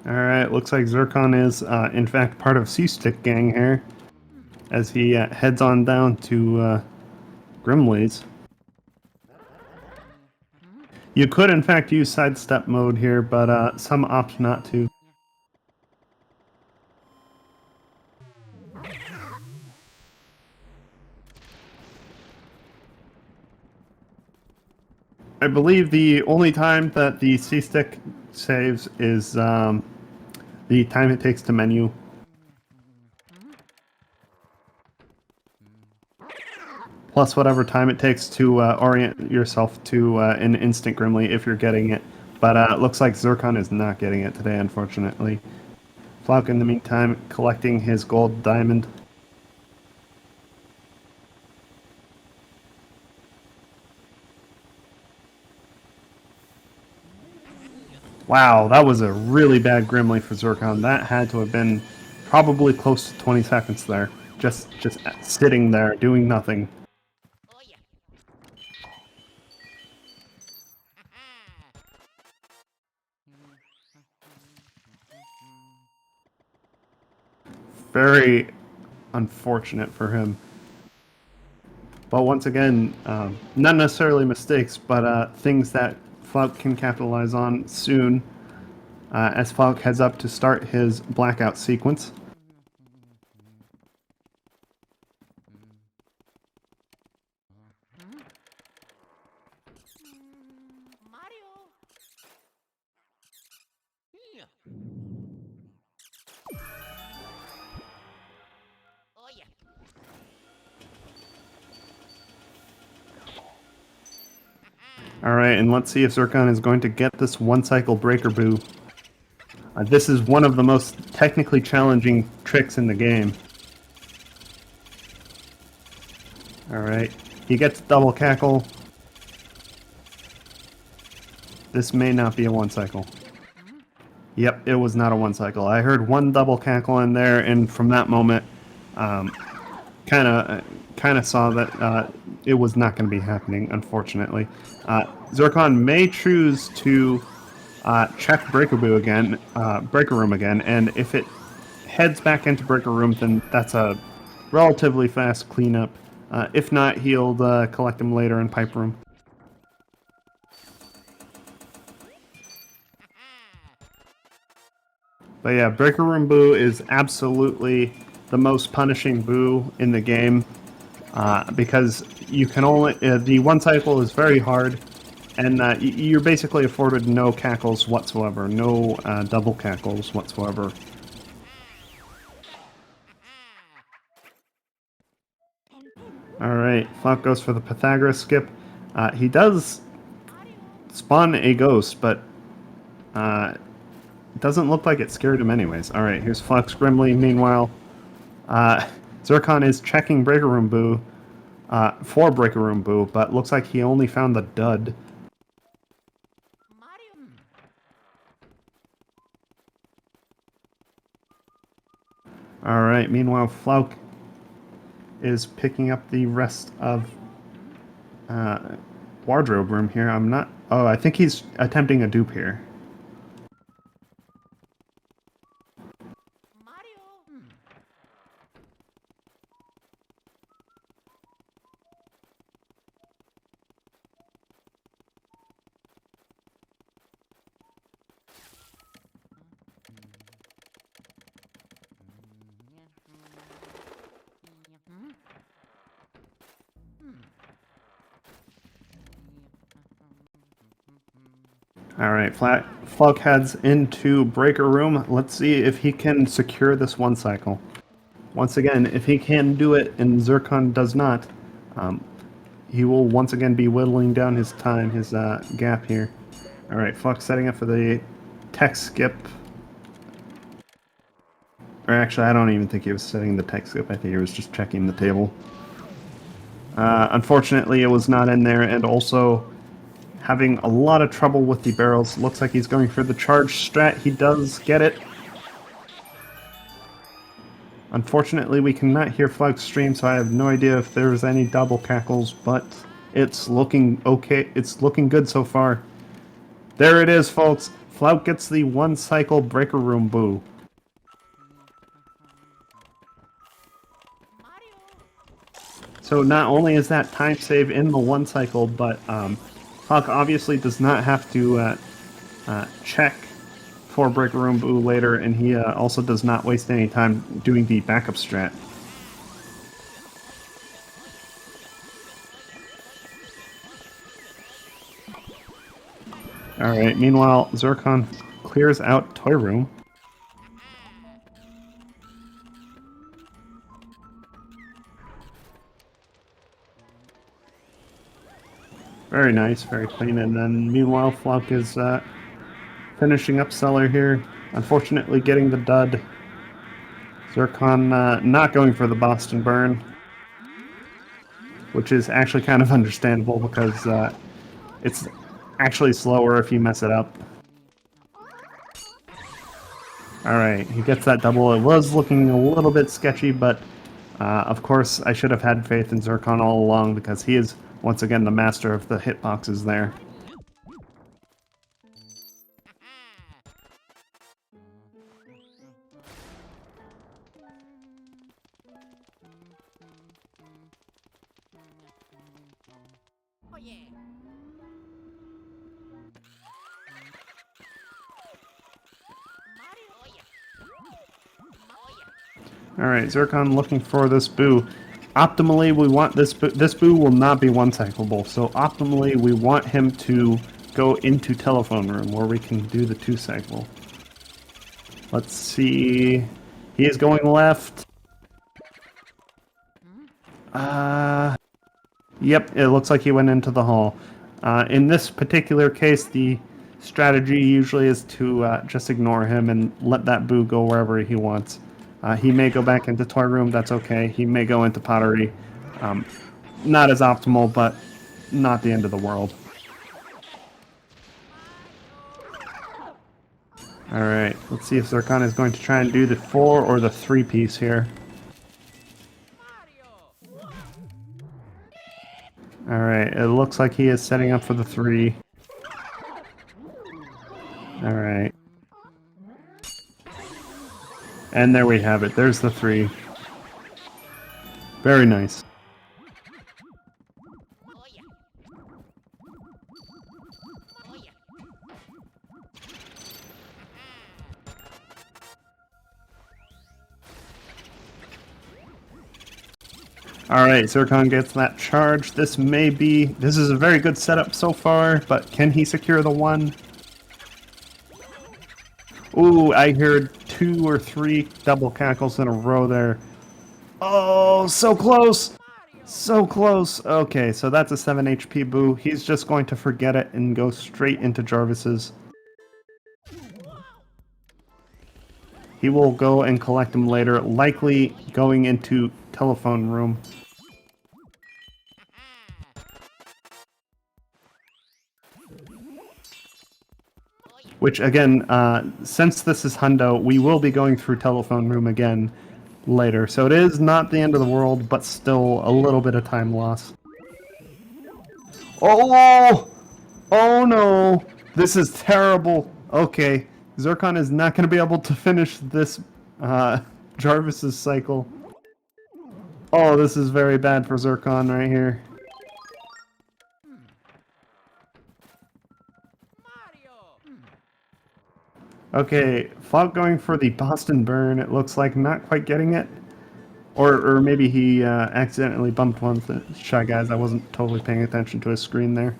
Alright, looks like Zircon is in fact part of C-Stick Gang here, as he heads on down to Grimley's. You could, in fact, use sidestep mode here, but some opt not to. I believe the only time that the C-stick saves is the time it takes to menu. Plus whatever time it takes to orient yourself to an instant Grimly if you're getting it. But it looks like Zircon is not getting it today, unfortunately. Flauke, in the meantime, collecting his gold diamond. Wow, that was a really bad Grimly for Zircon. That had to have been probably close to 20 seconds there. Just sitting there, doing nothing. Very unfortunate for him. But once again, not necessarily mistakes, but things that Flauke can capitalize on soon as Flauke heads up to start his blackout sequence. Alright, and let's see if Zircon is going to get this one-cycle Breaker Boo. This is one of the most technically challenging tricks in the game. Alright, he gets double cackle. This may not be a one-cycle. Yep, it was not a one-cycle. I heard one double cackle in there, and from that moment, kind of saw that it was not going to be happening, unfortunately. Zircon may choose to check Breaker Room again, and if it heads back into Breaker Room, then that's a relatively fast cleanup. If not, he'll collect him later in Pipe Room. But yeah, Breaker Room Boo is absolutely the most punishing Boo in the game, because you can only the one cycle is very hard, and you're basically afforded no cackles whatsoever, no double cackles whatsoever. Alright, Flauke goes for the Pythagoras skip. He does spawn a ghost, but it doesn't look like it scared him anyways. Alright, here's Flauke's Grimly. Meanwhile, Zircon is checking Breaker Room Boo for Breaker Room Boo, but looks like he only found the dud. Alright, meanwhile, Flauke is picking up the rest of Wardrobe Room here. Oh, I think he's attempting a dupe here. Alright, Flauke heads into Breaker Room. Let's see if he can secure this one cycle. Once again, if he can do it and Zircon does not, he will once again be whittling down his time, his gap here. Alright, Flauke setting up for the tech skip. Or actually, I don't even think he was setting the tech skip. I think he was just checking the table. Unfortunately, it was not in there, and also having a lot of trouble with the barrels. Looks like he's going for the charge strat. He does get it. Unfortunately, we cannot hear Flauke's stream, so I have no idea if there's any double cackles, but it's looking okay. It's looking good so far. There it is, folks. Flauke gets the one cycle Breaker Room Boo. So not only is that time save in the one cycle, but Hawk obviously does not have to check for Brick Room Boo later, and he also does not waste any time doing the backup strat. Alright, meanwhile, Zircon clears out Toy Room. Very nice, very clean. And then meanwhile, Flauke is finishing up Cellar here. Unfortunately, getting the dud. Zircon not going for the Boston Burn, which is actually kind of understandable because it's actually slower if you mess it up. Alright, he gets that double. It was looking a little bit sketchy, but of course I should have had faith in Zircon all along because he is, once again, the master of the hitboxes there. Oh, yeah. Alright, Zircon looking for this Boo. Optimally, we want this Boo. This Boo will not be one-cyclable, so optimally we want him to go into Telephone Room where we can do the two-cycle. Let's see. He is going left. Yep, it looks like he went into the hall. In this particular case, the strategy usually is to just ignore him and let that Boo go wherever he wants. He may go back into Toy Room, that's okay. He may go into Pottery. Not as optimal, but not the end of the world. Alright, let's see if Zircon is going to try and do the 4 or the 3-piece here. Alright, it looks like he is setting up for the 3. Alright. And there we have it. There's the 3. Very nice. Alright, Zircon gets that charge. This is a very good setup so far, but can he secure the 1? Ooh, I heard 2 or 3 double cackles in a row there. Oh, so close! So close! Okay, so that's a 7 HP Boo. He's just going to forget it and go straight into Jarvis's. He will go and collect him later, likely going into Telephone Room. Which, again, since this is Hundo, we will be going through Telephone Room again later. So it is not the end of the world, but still a little bit of time loss. Oh! Oh no! This is terrible. Okay, Zircon is not going to be able to finish this Jarvis's cycle. Oh, this is very bad for Zircon right here. Okay, Flauke going for the Boston Burn. It looks like not quite getting it. Or maybe he accidentally bumped one of the Shy Guys. I wasn't totally paying attention to his screen there.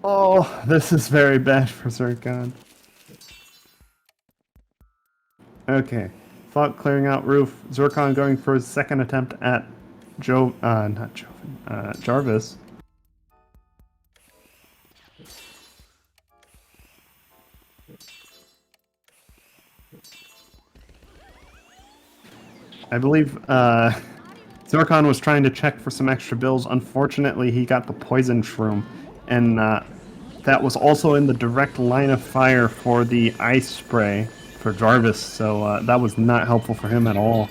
Oh, this is very bad for Zircon. Okay, Flauke clearing out roof. Zircon going for his second attempt at Jarvis. I believe Zircon was trying to check for some extra bills. Unfortunately, he got the Poison Shroom, and that was also in the direct line of fire for the Ice Spray for Jarvis, so that was not helpful for him at all.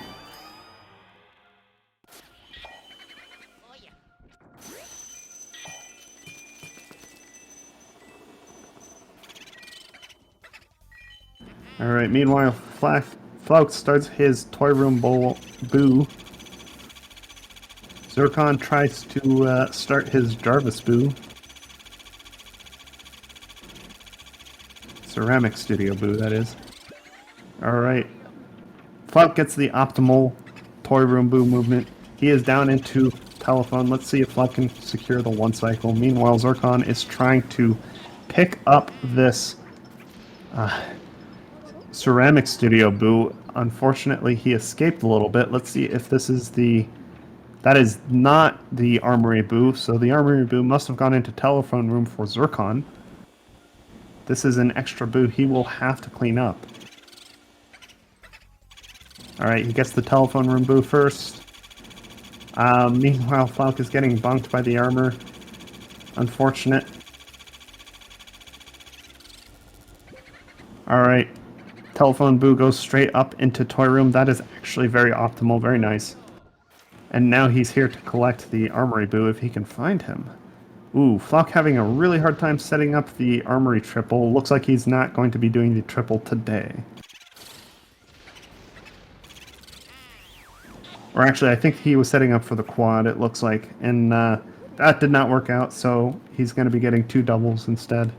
Alright, meanwhile, Flauke starts his Toy Room Boo. Zircon tries to start his Jarvis Boo. Ceramic Studio Boo, that is. Alright. Flauke gets the optimal Toy Room Boo movement. He is down into telephone. Let's see if Flauke can secure the one cycle. Meanwhile, Zircon is trying to pick up this Ceramic Studio Boo. Unfortunately, he escaped a little bit. Let's see if this is the... That is not the Armory Boo, so the Armory Boo must have gone into telephone room for Zircon. This is an extra Boo he will have to clean up. Alright, he gets the telephone room Boo first. Meanwhile, Flauke is getting bunked by the armor. Unfortunate. Alright. Telephone Boo goes straight up into Toy Room. That is actually very optimal, very nice. And now he's here to collect the Armory Boo if he can find him. Ooh, Flauke having a really hard time setting up the Armory triple. Looks like he's not going to be doing the triple today. Or actually, I think he was setting up for the quad, it looks like. And that did not work out, so he's going to be getting 2 doubles instead.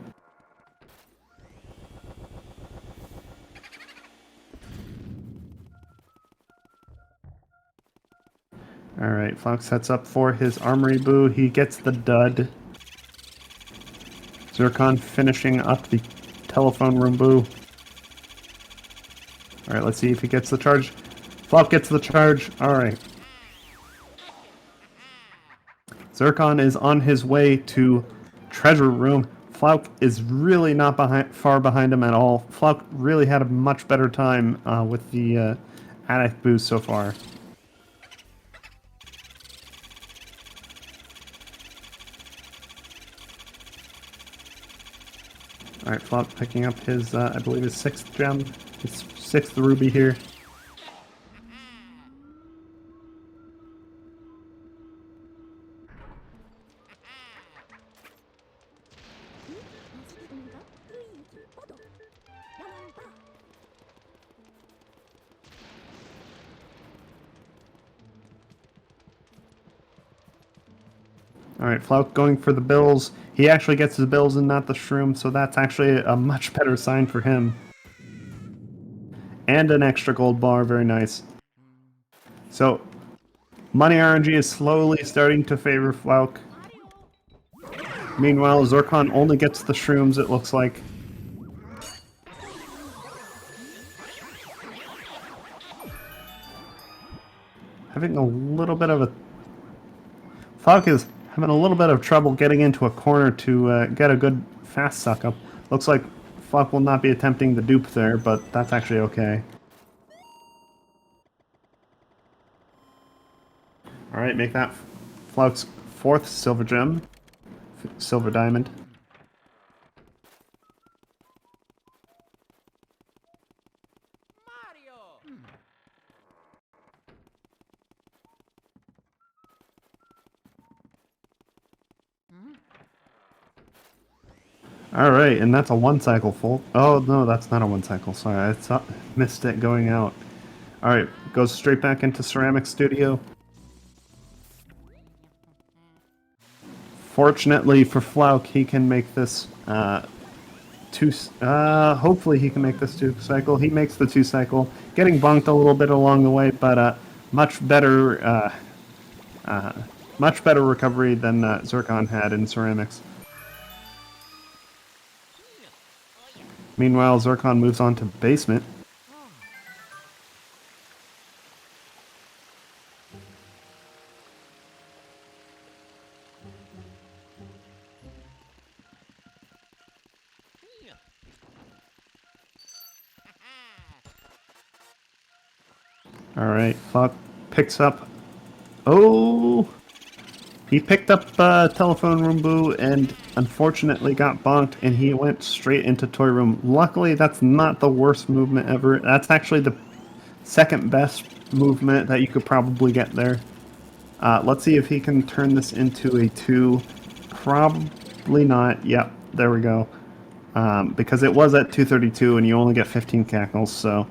Alright, Flauke sets up for his Armory Boo. He gets the dud. Zircon finishing up the telephone room Boo. Alright, let's see if he gets the charge. Flauke gets the charge. Alright. Zircon is on his way to Treasure Room. Flauke is really not far behind him at all. Flauke really had a much better time with the Attic Boo so far. Alright, Flauke picking up his, I believe his 6th gem, his 6th ruby here. Alright, Flauke going for the bills. He actually gets his bills and not the shroom, so that's actually a much better sign for him. And an extra gold bar, very nice. So, money RNG is slowly starting to favor Flauke. Meanwhile, Zircon only gets the shrooms, it looks like. Having a little bit of a... Flauke is having a little bit of trouble getting into a corner to get a good fast suck up. Looks like Flauke will not be attempting the dupe there, but that's actually okay. Alright, make that Flauke's 4th silver gem. Silver diamond. Mario! Alright, and that's a 1 cycle full. Oh, no, that's not a 1 cycle. Sorry, I missed it going out. Alright, goes straight back into Ceramic Studio. Fortunately for Flauke, he can make this hopefully he can make this 2 cycle. He makes the 2 cycle, getting bonked a little bit along the way, but much better recovery than Zircon had in ceramics. Meanwhile, Zircon moves on to basement. Alright, Flauke picks up... Oh! He picked up Telephone Room Boo and unfortunately got bonked and he went straight into Toy Room. Luckily, that's not the worst movement ever. That's actually the 2nd best movement that you could probably get there. Let's see if he can turn this into a 2. Probably not. Yep, there we go. Because it was at 232 and you only get 15 cackles, so...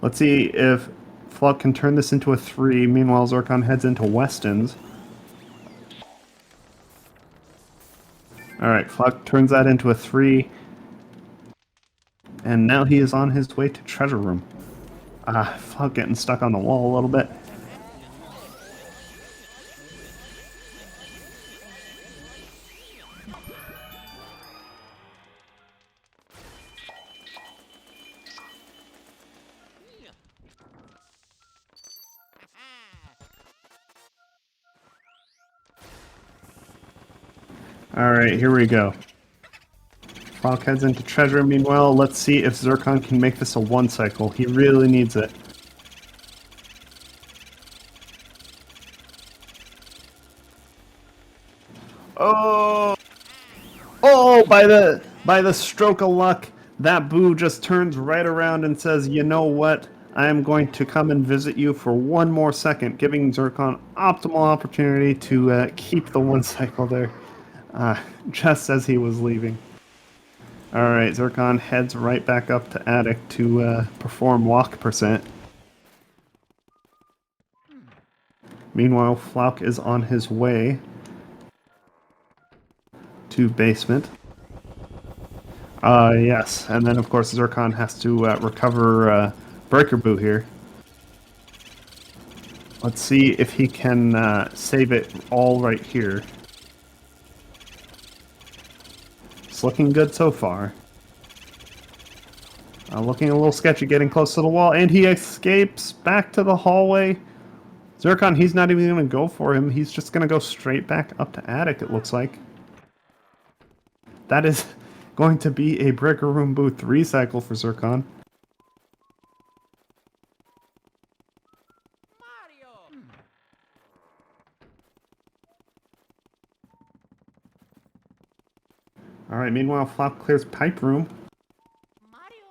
let's see if Flauke can turn this into a 3. Meanwhile, Zircon heads into Weston's. Alright, Flauke turns that into a 3. And now he is on his way to Treasure Room. Flauke getting stuck on the wall a little bit. Alright, here we go. Flauke heads into Treasure. Meanwhile, let's see if Zircon can make this a 1 cycle. He really needs it. Oh! Oh, by the stroke of luck, that boo just turns right around and says, "You know what? I am going to come and visit you for 1 more second," giving Zircon optimal opportunity to keep the 1 cycle there, just as he was leaving. Alright, Zircon heads right back up to Attic to perform walk percent. Meanwhile, Flauke is on his way to basement. Yes, and then of course Zircon has to recover Breaker Boo here. Let's see if he can save it all right here. It's looking good so far. Looking a little sketchy, getting close to the wall, and he escapes back to the hallway. Zircon, he's not even going to go for him. He's just going to go straight back up to Attic, it looks like. That is going to be a Breaker Room Boo 3 cycle for Zircon. Mario! Alright, meanwhile, Flauke clears Pipe Room. Mario!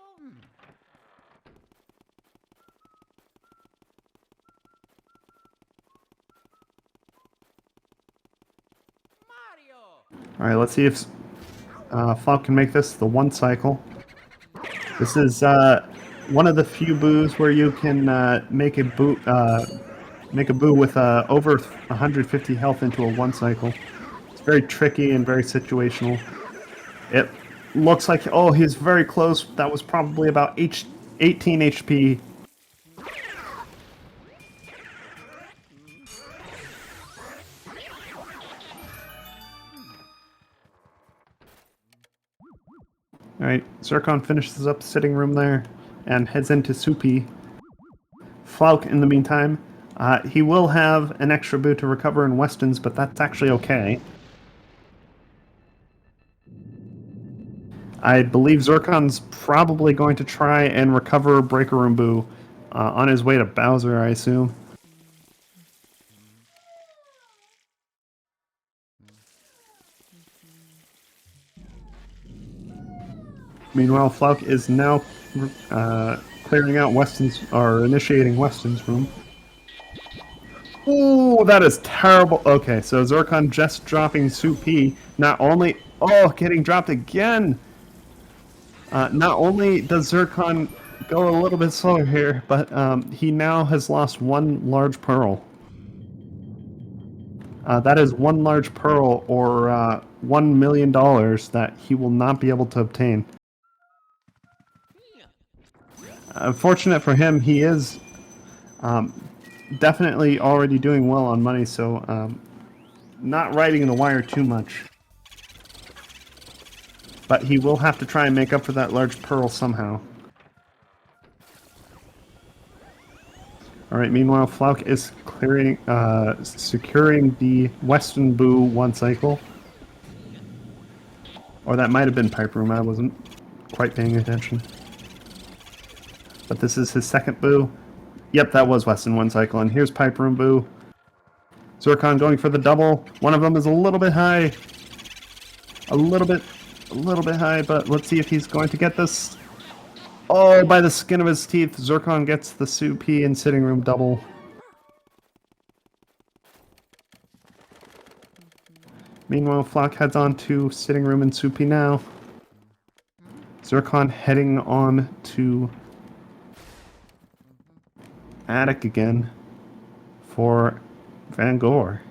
Mario! Alright, let's see if Flauke can make this the 1 cycle. This is one of the few boos where you can make a boo with over 150 health into a 1 cycle. It's very tricky and very situational. It looks like, oh, he's very close. That was probably about 18 HP. Alright, Zircon finishes up the sitting room there and heads into Soupy. Flauke, in the meantime, he will have an extra boo to recover in Weston's, but that's actually okay. I believe Zircon's probably going to try and recover Breaker Room Boo on his way to Bowser, I assume. Meanwhile, Flauke is now clearing out Weston's, or initiating Weston's room. Ooh, that is terrible. Okay, so Zircon just dropping Soupy. Not only... Oh, getting dropped again! Not only does Zircon go a little bit slower here, but he now has lost 1 large pearl. That is 1 large pearl, or $1 million that he will not be able to obtain. Fortunate for him, he is definitely already doing well on money, so not riding the wire too much. But he will have to try and make up for that large pearl somehow. Alright, meanwhile, Flauke is clearing, securing the Weston Boo 1 cycle. Or that might have been Pipe Room, I wasn't quite paying attention. But this is his 2nd boo. Yep, that was Weston 1 cycle, and here's Pipe Room Boo. Zircon going for the double. One of them is a little bit high. A little bit high, but let's see if he's going to get this. Oh, by the skin of his teeth, Zircon gets the Soupy and Sitting Room double. Meanwhile, Flauke heads on to Sitting Room and Soupy now. Zircon heading on to Attic again for Van Gore.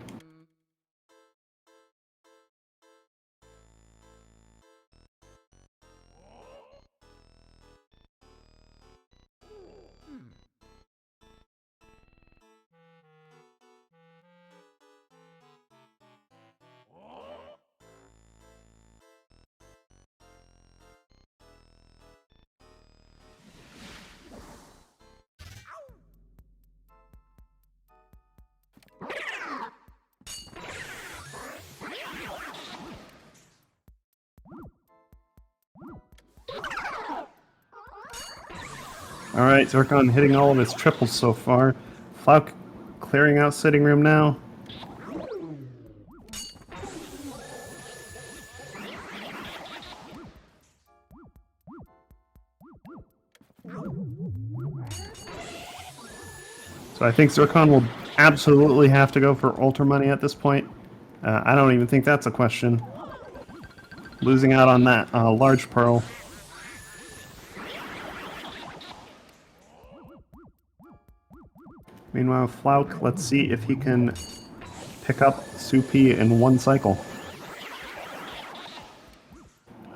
Alright, Zircon hitting all of his triples so far. Flauke clearing out sitting room now. So I think Zircon will absolutely have to go for Ultra Money at this point. I don't even think that's a question. Losing out on that large pearl. Meanwhile, Flauke, let's see if he can pick up Supi in one cycle.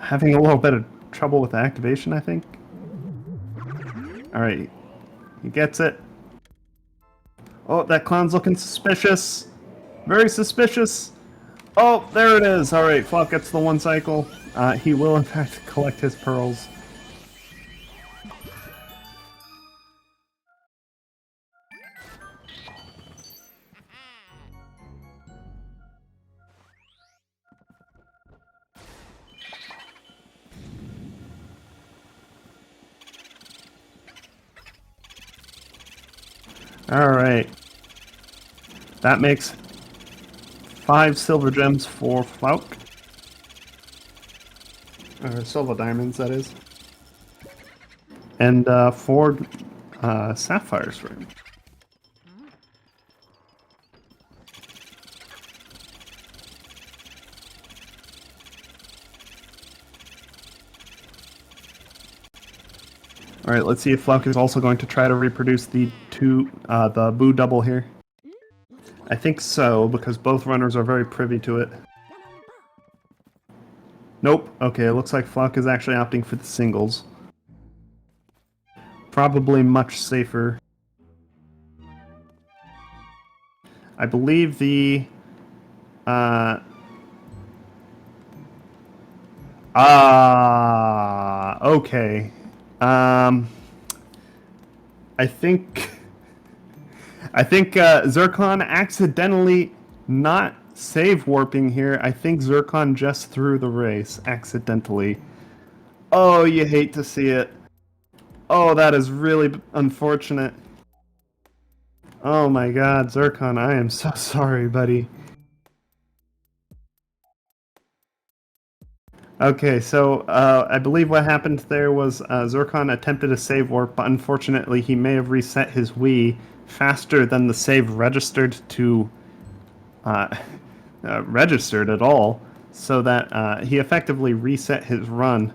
Having a little bit of trouble with the activation, I think. Alright, he gets it. Oh, that clown's looking suspicious. Very suspicious. Oh, there it is. Alright, Flauke gets the one cycle. He will, in fact, collect his pearls. Alright. That makes 5 silver gems for Flauke. Or silver diamonds, that is. And 4 sapphires for him. Alright, let's see if Flauke is also going to try to reproduce the Boo double here. I think so, because both runners are very privy to it. Nope. Okay, it looks like Flauke is actually opting for the singles. Probably much safer. I believe the... okay. I think Zircon accidentally not save warping here. I think Zircon just threw the race accidentally. Oh, you hate to see it. Oh, that is really unfortunate. Oh my god, Zircon, I am so sorry, buddy. Okay, so I believe what happened there was Zircon attempted a save warp, but unfortunately he may have reset his Wii faster than the save registered to registered at all, so that he effectively reset his run.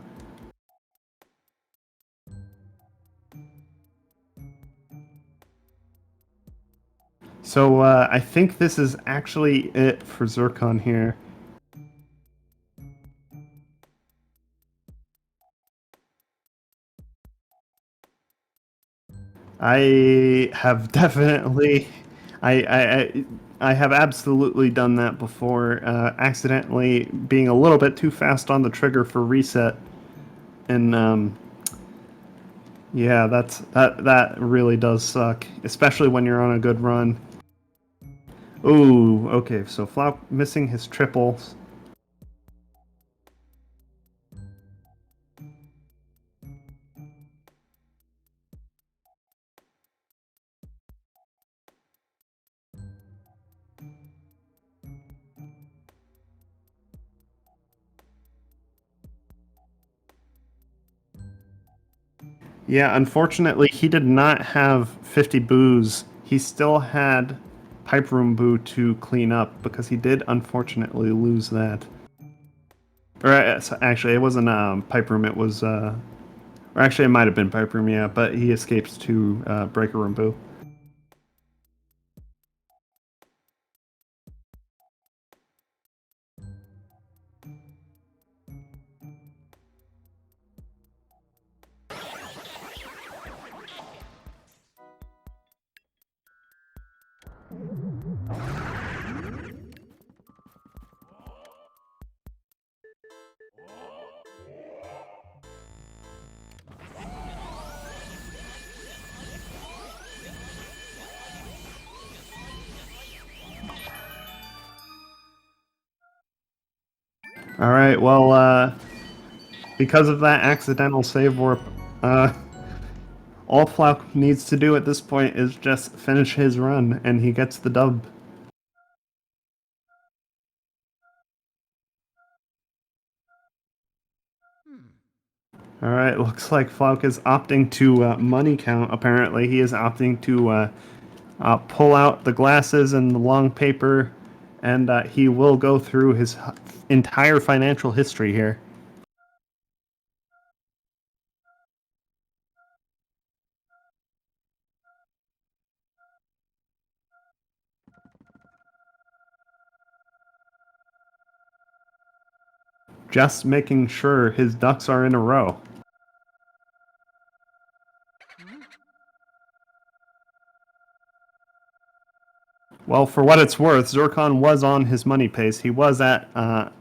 So I think this is actually it for Zircon here. I have definitely, I have absolutely done that before, accidentally being a little bit too fast on the trigger for reset, and yeah, that really does suck, especially when you're on a good run. Ooh, okay, so Flauke missing his triples. Yeah, unfortunately, he did not have 50 boos. He still had Pipe Room Boo to clean up, because he did unfortunately lose that. Or actually, it wasn't Pipe Room, it was... or actually, it might have been Pipe Room, yeah, but he escapes to Breaker Room Boo. Alright, well, because of that accidental save warp, all Flauke needs to do at this point is just finish his run, and he gets the dub. Alright, looks like Flauke is opting to money count, apparently. He is opting to pull out the glasses and the long paper, and he will go through his entire financial history here. Just making sure his ducks are in a row. Well, for what it's worth, Zircon was on his money pace. He was at a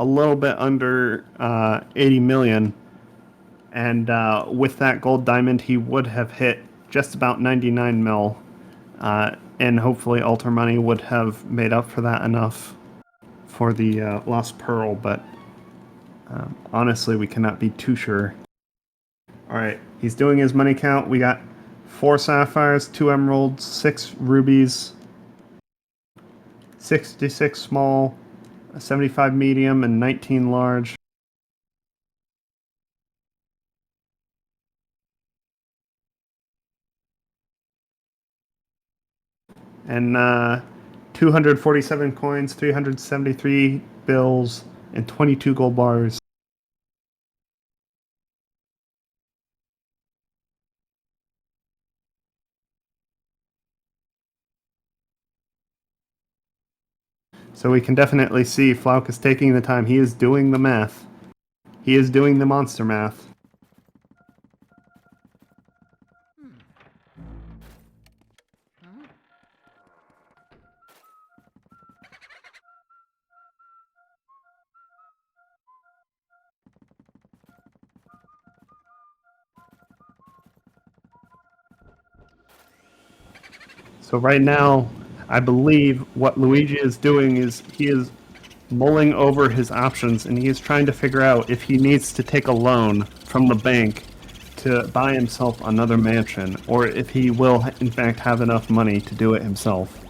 little bit under 80 million, and with that gold diamond, he would have hit just about 99 mil, and hopefully Alter Money would have made up for that enough for the Lost Pearl, but honestly, we cannot be too sure. Alright, he's doing his money count. We got 4 sapphires, 2 emeralds, 6 rubies, 66 small, 75 medium, and 19 large. And 247 coins, 373 bills, and 22 gold bars. So we can definitely see Flauke is taking the time. He is doing the math. He is doing the monster math. So right now, I believe what Luigi is doing is he is mulling over his options, and he is trying to figure out if he needs to take a loan from the bank to buy himself another mansion, or if he will in fact have enough money to do it himself.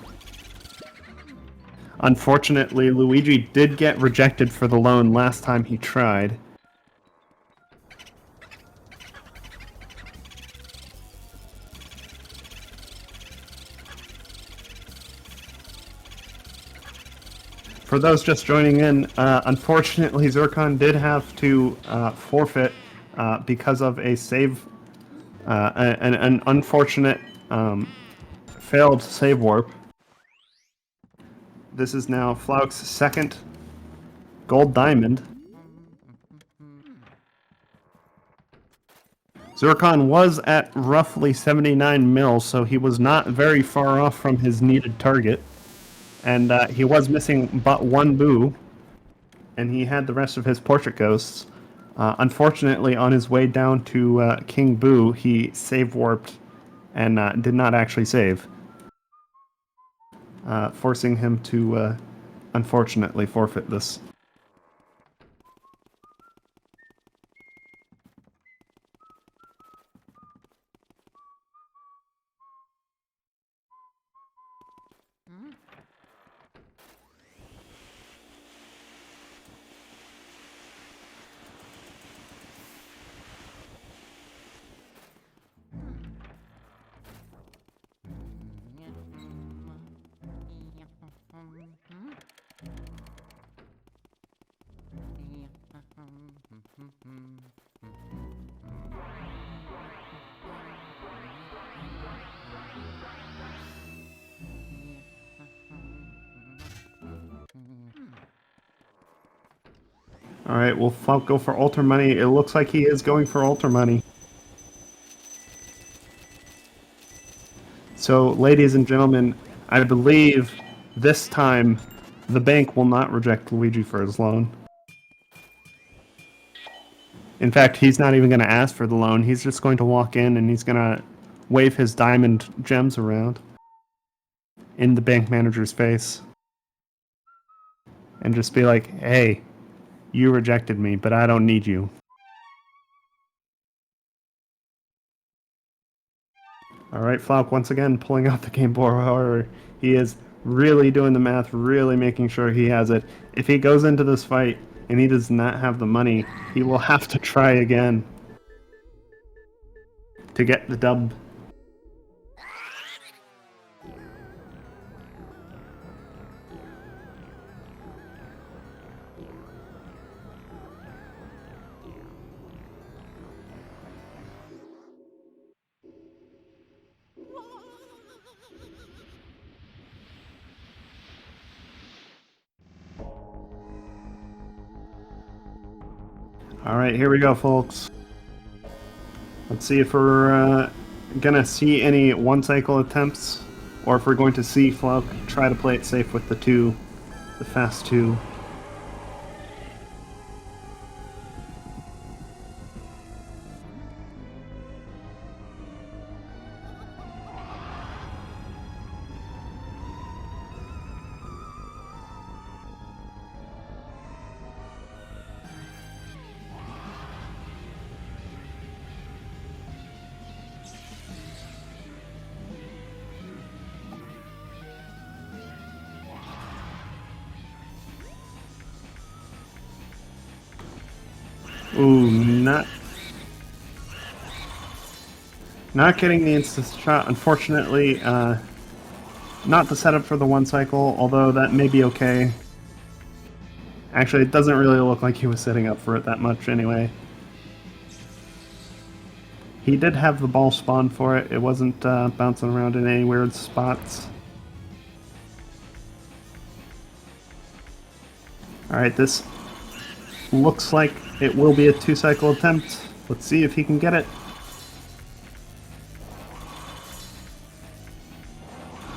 Unfortunately, Luigi did get rejected for the loan last time he tried. For those just joining in, unfortunately, Zircon did have to forfeit because of a save, an unfortunate failed save warp. This is now Flauke's second gold diamond. Zircon was at roughly 79 mil, so he was not very far off from his needed target. And he was missing but 1 boo, and he had the rest of his portrait ghosts. Unfortunately, on his way down to King Boo, he save warped and did not actually save, forcing him to unfortunately forfeit this. Alright, will Flauke go for Alter Money? It looks like he is going for Alter Money. So, ladies and gentlemen, I believe this time the bank will not reject Luigi for his loan. In fact, he's not even going to ask for the loan. He's just going to walk in and he's going to wave his diamond gems around in the bank manager's face and just be like, hey, You rejected me, but I don't need you. Alright, Flauke once again pulling out the Game Boy Horror. He is really doing the math, really making sure he has it. If he goes into this fight and he does not have the money, he will have to try again to get the dub. Alright, here we go, folks. Let's see if we're gonna see any one-cycle attempts, or if we're going to see Flauke try to play it safe with the fast two. Ooh, not getting the instant shot, unfortunately. Not the setup for the one cycle, although that may be okay. Actually, it doesn't really look like he was setting up for it that much anyway. He did have the ball spawn for it. It wasn't bouncing around in any weird spots. Alright, this looks like it will be a two-cycle attempt. Let's see if he can get it.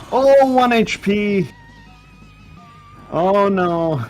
Oh, 1 HP! Oh no!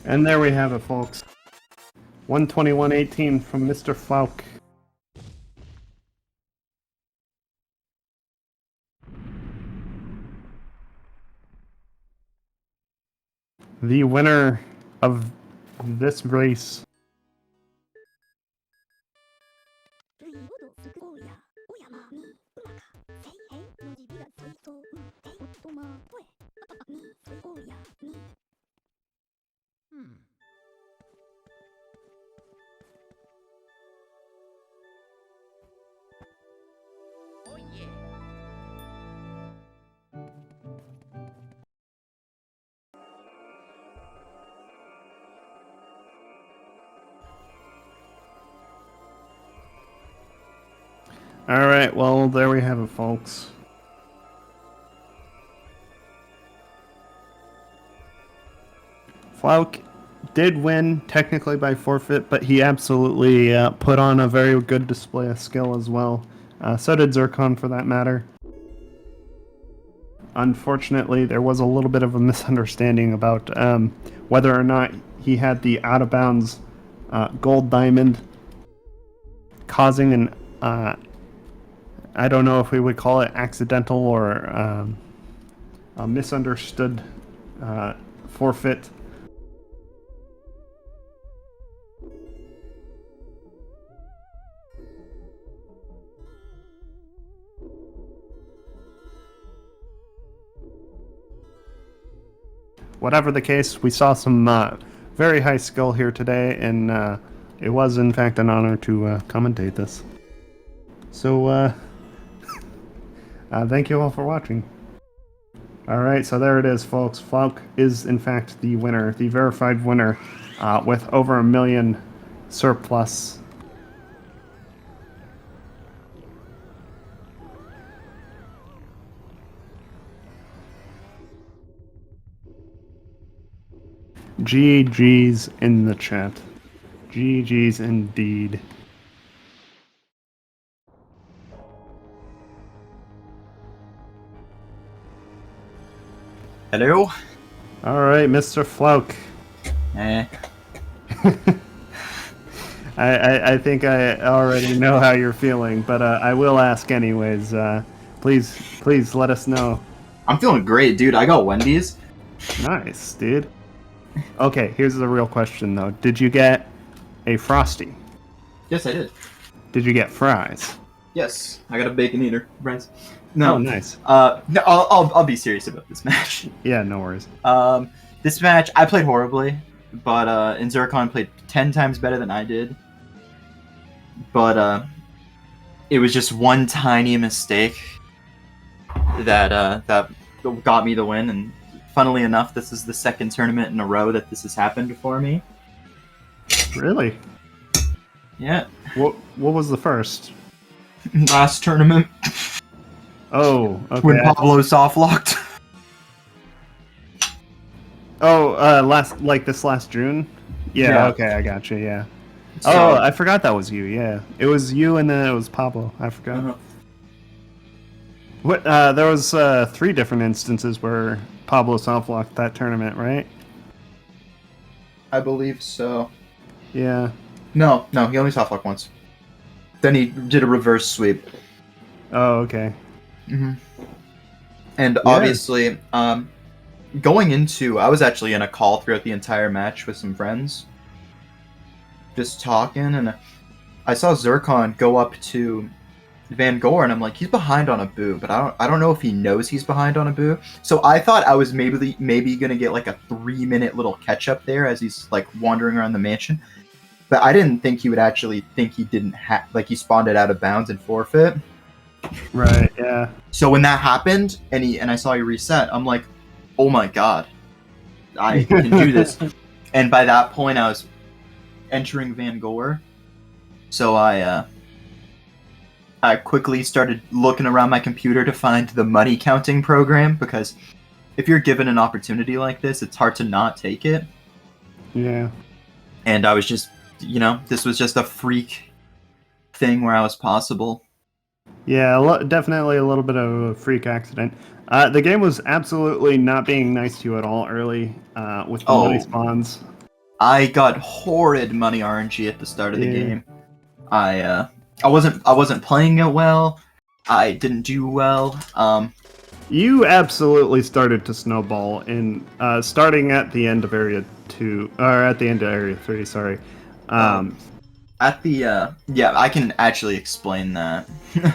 And there we have it, folks. 121.18 from Mr. Flauke. The winner of this race. Oh yeah. Alright, well, there we have it, folks. Flauke did win, technically by forfeit, but he absolutely put on a very good display of skill as well. So did Zircon, for that matter. Unfortunately, there was a little bit of a misunderstanding about whether or not he had the out-of-bounds gold diamond, causing an, I don't know if we would call it accidental or a misunderstood forfeit. Whatever the case, we saw some very high skill here today, and it was in fact an honor to commentate this. So, thank you all for watching. Alright, so there it is, folks. Flauke is in fact the winner, the verified winner, with over 1 million surplus. GG's in the chat. GG's indeed. Hello? All right, Mr. Flauke. Eh. I think I already know how you're feeling, but I will ask anyways. Please let us know. I'm feeling great, dude. I got Wendy's. Nice, dude. Okay, here's the real question though. Did you get a Frosty? Yes, I did. Did you get fries? Yes, I got a bacon eater, friends. Oh, No, nice. no, I'll be serious about this match. Yeah, no worries. This match I played horribly, but and Zircon played 10 times better than I did. But it was just one tiny mistake that got me the win. And funnily enough, this is the second tournament in a row that this has happened for me. Really? Yeah, What was the first? last tournament Oh, okay. when Pablo soft locked. Oh, this last June? Yeah, Yeah. okay, I got you, yeah. So- Oh, I forgot that was you, yeah. It was you and then it was Pablo. I forgot. Uh-huh. What there was 3 different instances where Pablo softlocked that tournament, right? I believe so. Yeah. No, he only soft locked once. Then he did a reverse sweep. Oh, okay. Mm-hmm. And obviously, going into, I was actually in a call throughout the entire match with some friends, just talking, and I saw Zircon go up to Van Gore, and I'm like, he's behind on a boo, but I don't know if he knows he's behind on a boo. So I thought I was maybe gonna get like a 3-minute little catch up there as he's like wandering around the mansion, but I didn't think he would actually think he didn't have like he spawned it out of bounds and forfeit. Right, yeah. So when that happened, and I saw he reset, I'm like, oh my god, I can do this. And by that point, I was entering Van Gore, so I quickly started looking around my computer to find the money counting program, because if you're given an opportunity like this, it's hard to not take it. Yeah. And I was just, this was just a freak thing where I was possible. Yeah, definitely a little bit of a freak accident. The game was absolutely not being nice to you at all early with the money spawns. I got horrid money RNG at the start of the Yeah. game. I wasn't playing it well. I didn't do well. You absolutely started to snowball in starting at the end of Area 2 or at the end of Area 3. Sorry. At the I can actually explain that.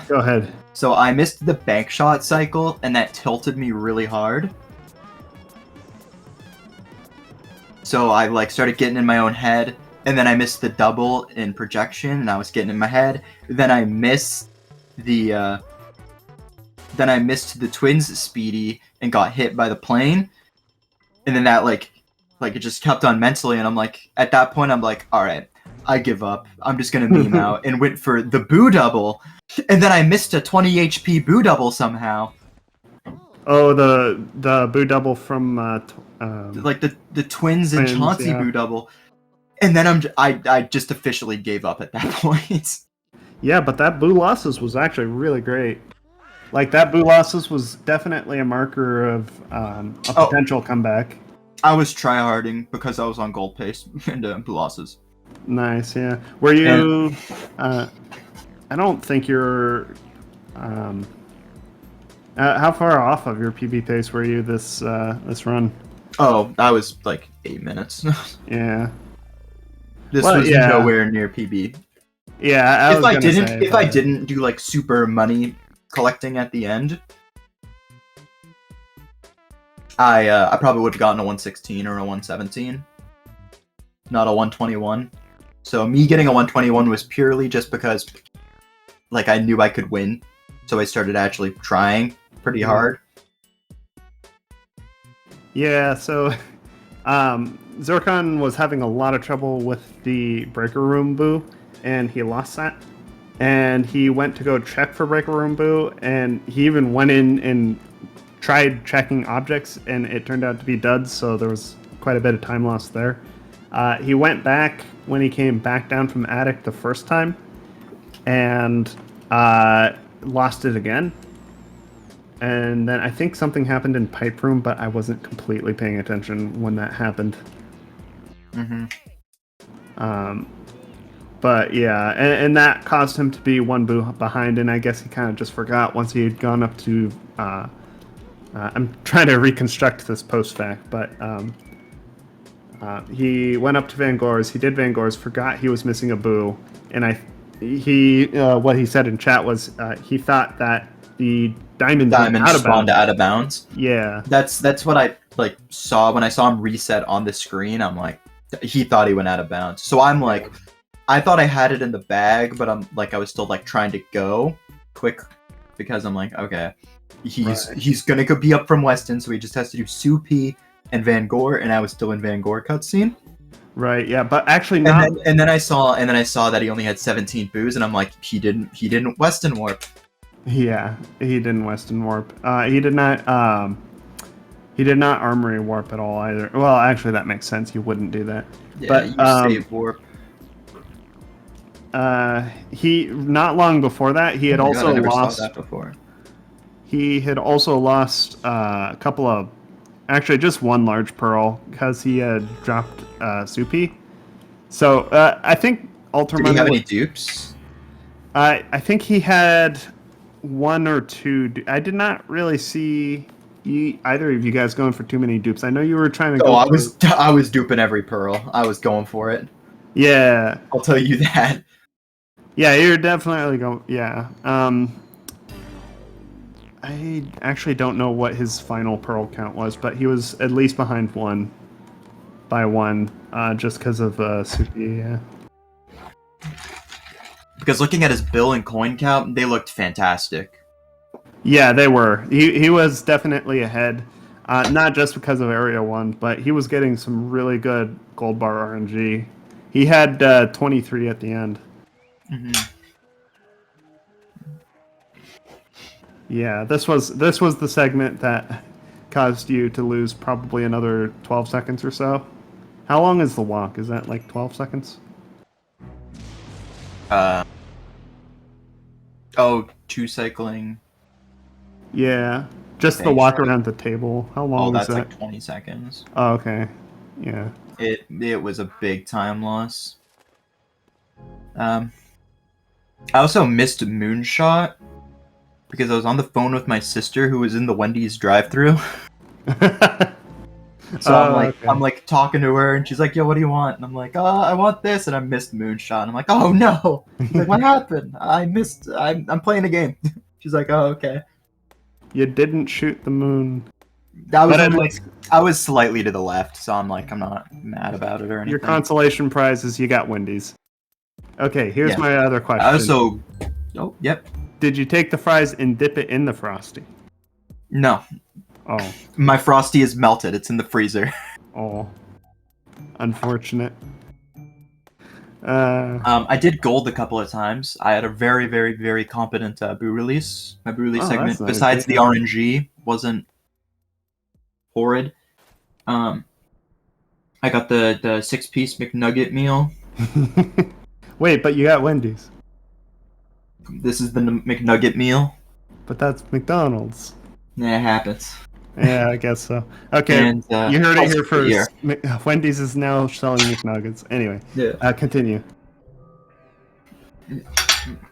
Go ahead. So I missed the bank shot cycle, and that tilted me really hard. So I started getting in my own head, and then I missed the double in projection, and I was getting in my head. Then I missed the twins speedy and got hit by the plane, and then that it just kept on mentally, and I'm like, at that point I'm like, all right, I give up. I'm just gonna meme out, and went for the boo double, and then I missed a 20 HP boo double somehow. Oh, the boo double from The twins and Chauncey boo double, and then I just officially gave up at that point. Yeah, but that boo losses was actually really great. Like that boo losses was definitely a marker of a potential comeback. I was tryharding because I was on gold pace and boo losses. Nice, yeah. Were you? I don't think you're. How far off of your PB pace were you this run? Oh, I was like 8 minutes. Yeah. This was nowhere near PB. Yeah, if I didn't do like super money collecting at the end, I probably would have gotten a 116 or a 117, not a 121. So me getting a 121 was purely just because like I knew I could win, so I started actually trying pretty hard. Yeah, so Zircon was having a lot of trouble with the breaker room boo, and he lost that. And he went to go check for breaker room boo, and he even went in and tried checking objects, and it turned out to be duds, so there was quite a bit of time lost there. He went back when he came back down from attic the first time, and lost it again. And then I think something happened in Pipe Room, but I wasn't completely paying attention when that happened. Mm-hmm. But yeah, and that caused him to be one boo behind, and I guess he kind of just forgot once he had gone up to. I'm trying to reconstruct this post fact, but he went up to Van Gore's. He did Van Gore's, forgot he was missing a boo, and what he said in chat was he thought that the diamond Spawned out of bounds. Yeah, That's what I like saw when I saw him reset on the screen. I'm like, he thought he went out of bounds. So I'm like, I thought I had it in the bag, but I'm like, I was still like trying to go quick because I'm like, okay, he's gonna go be up from Weston, so he just has to do Soupy and Van Gore, and I was still in Van Gore cutscene. Right. Yeah, but actually not. And then I saw that he only had 17 boos, and I'm like, he didn't Weston warp. Yeah, he didn't Weston warp. He did not. He did not armory warp at all either. Well, actually, that makes sense. You wouldn't do that. Yeah, but you save warp. He not long before that he had also I never lost. saw that before. He had also lost a couple of, actually just one large pearl because he had dropped Soupy. So I think Ultraman. Did he have any dupes? I think he had one or two. I did not really see either of you guys going for too many dupes. I know you were trying to go. I was duping every pearl. I was going for it. Yeah, I'll tell you that. Yeah, you're definitely going. Yeah. I actually don't know what his final pearl count was, but he was at least behind one by one, just because of Suki. Yeah. Because looking at his bill and coin count, they looked fantastic. Yeah, they were. He was definitely ahead, not just because of Area 1, but he was getting some really good gold bar RNG. He had 23 at the end. Mm-hmm. Yeah, this was the segment that caused you to lose probably another 12 seconds or so. How long is the walk? Is that like 12 seconds? Two cycling. Yeah, just the walk around the table. How long is that? That's like 20 seconds. Oh, okay. Yeah. It was a big time loss. I also missed Moonshot because I was on the phone with my sister who was in the Wendy's drive-thru. So I'm like talking to her, and she's like, "Yo, what do you want?" And I'm like, I want this," and I missed Moonshot. And I'm like, "Oh no!" She's like, "What happened? I'm playing a game." She's like, "Oh, okay." You didn't shoot the moon. I was slightly to the left, so I'm not mad about it or anything. Your consolation prize is you got Wendy's. Okay, here's my other question. Yep. Did you take the fries and dip it in the Frosty? No. Oh. My Frosty is melted. It's in the freezer. Oh. Unfortunate. I did gold a couple of times. I had a very, very, very competent boo release. My boo release segment, nice. besides the RNG, wasn't horrid. I got the 6-piece McNugget meal. Wait, but you got Wendy's. This is the McNugget meal. But that's McDonald's. Yeah, it happens. Yeah, I guess so. Okay, and, you heard it here first. Wendy's is now selling McNuggets. Anyway, continue.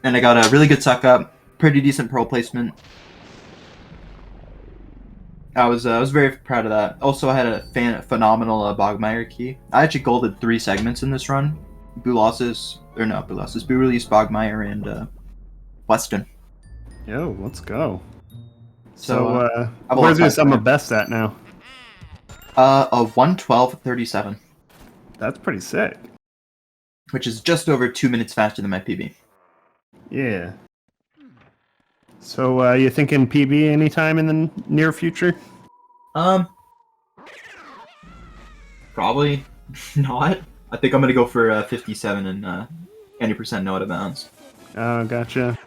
And I got a really good suck up, pretty decent pearl placement. I was very proud of that. Also, I had a phenomenal Bogmire key. I actually golded 3 segments in this run. Boo release, Bogmire, and Weston. Yo, let's go. So, where's your sum of best at now? A 1:12:37. That's pretty sick. Which is just over 2 minutes faster than my PB. Yeah. So, you thinking PB anytime in the near future? Probably not. I think I'm gonna go for 57 and 90% no out of bounds. Oh, gotcha.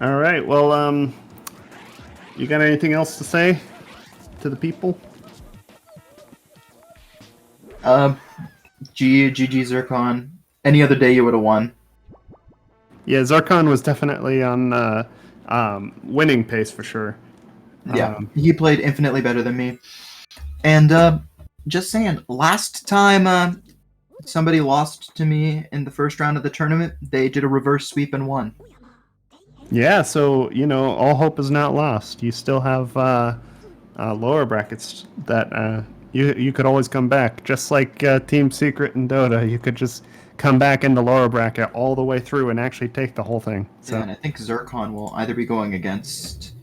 All right. Well, you got anything else to say to the people? GG Zircon. Any other day you would have won. Yeah, Zircon was definitely on winning pace for sure. Yeah, he played infinitely better than me. And just saying, last time somebody lost to me in the first round of the tournament, they did a reverse sweep and won. Yeah, so all hope is not lost. You still have lower brackets that you could always come back, just like Team Secret and Dota. You could just come back in the lower bracket all the way through and actually take the whole thing. So. Yeah, and I think Zircon will either be going against.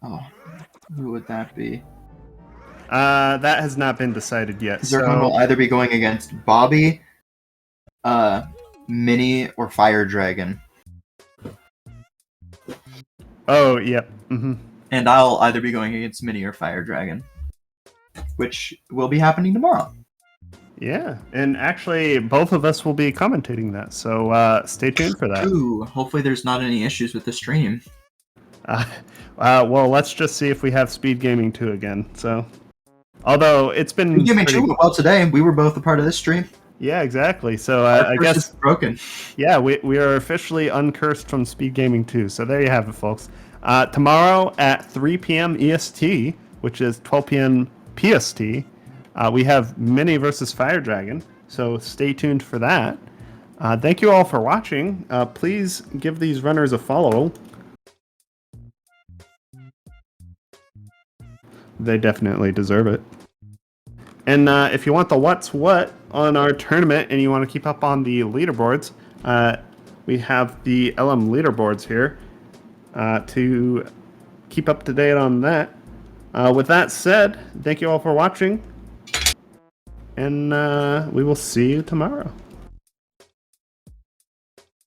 Oh, who would that be? That has not been decided yet. Zircon will either be going against Bobby, Mini, or Fire Dragon. Oh, yep. Mm-hmm. And I'll either be going against Mini or Fire Dragon, which will be happening tomorrow. Yeah, and actually, both of us will be commentating that, so stay tuned for that. Ooh, hopefully there's not any issues with the stream. Well, let's just see if we have Speed Gaming 2 again. So, although it's been Speed Gaming 2 well today, we were both a part of this stream. Yeah, exactly. So I Our curse guess is broken. Yeah, we are officially uncursed from Speed Gaming 2. So there you have it, folks. Tomorrow at 3 p.m. EST, which is 12 p.m. PST, we have Mini versus Fire Dragon. So stay tuned for that. Thank you all for watching. Please give these runners a follow. They definitely deserve it. And if you want the what's what on our tournament and you want to keep up on the leaderboards, we have the LM leaderboards here to keep up to date on that. With that said, thank you all for watching, and we will see you tomorrow.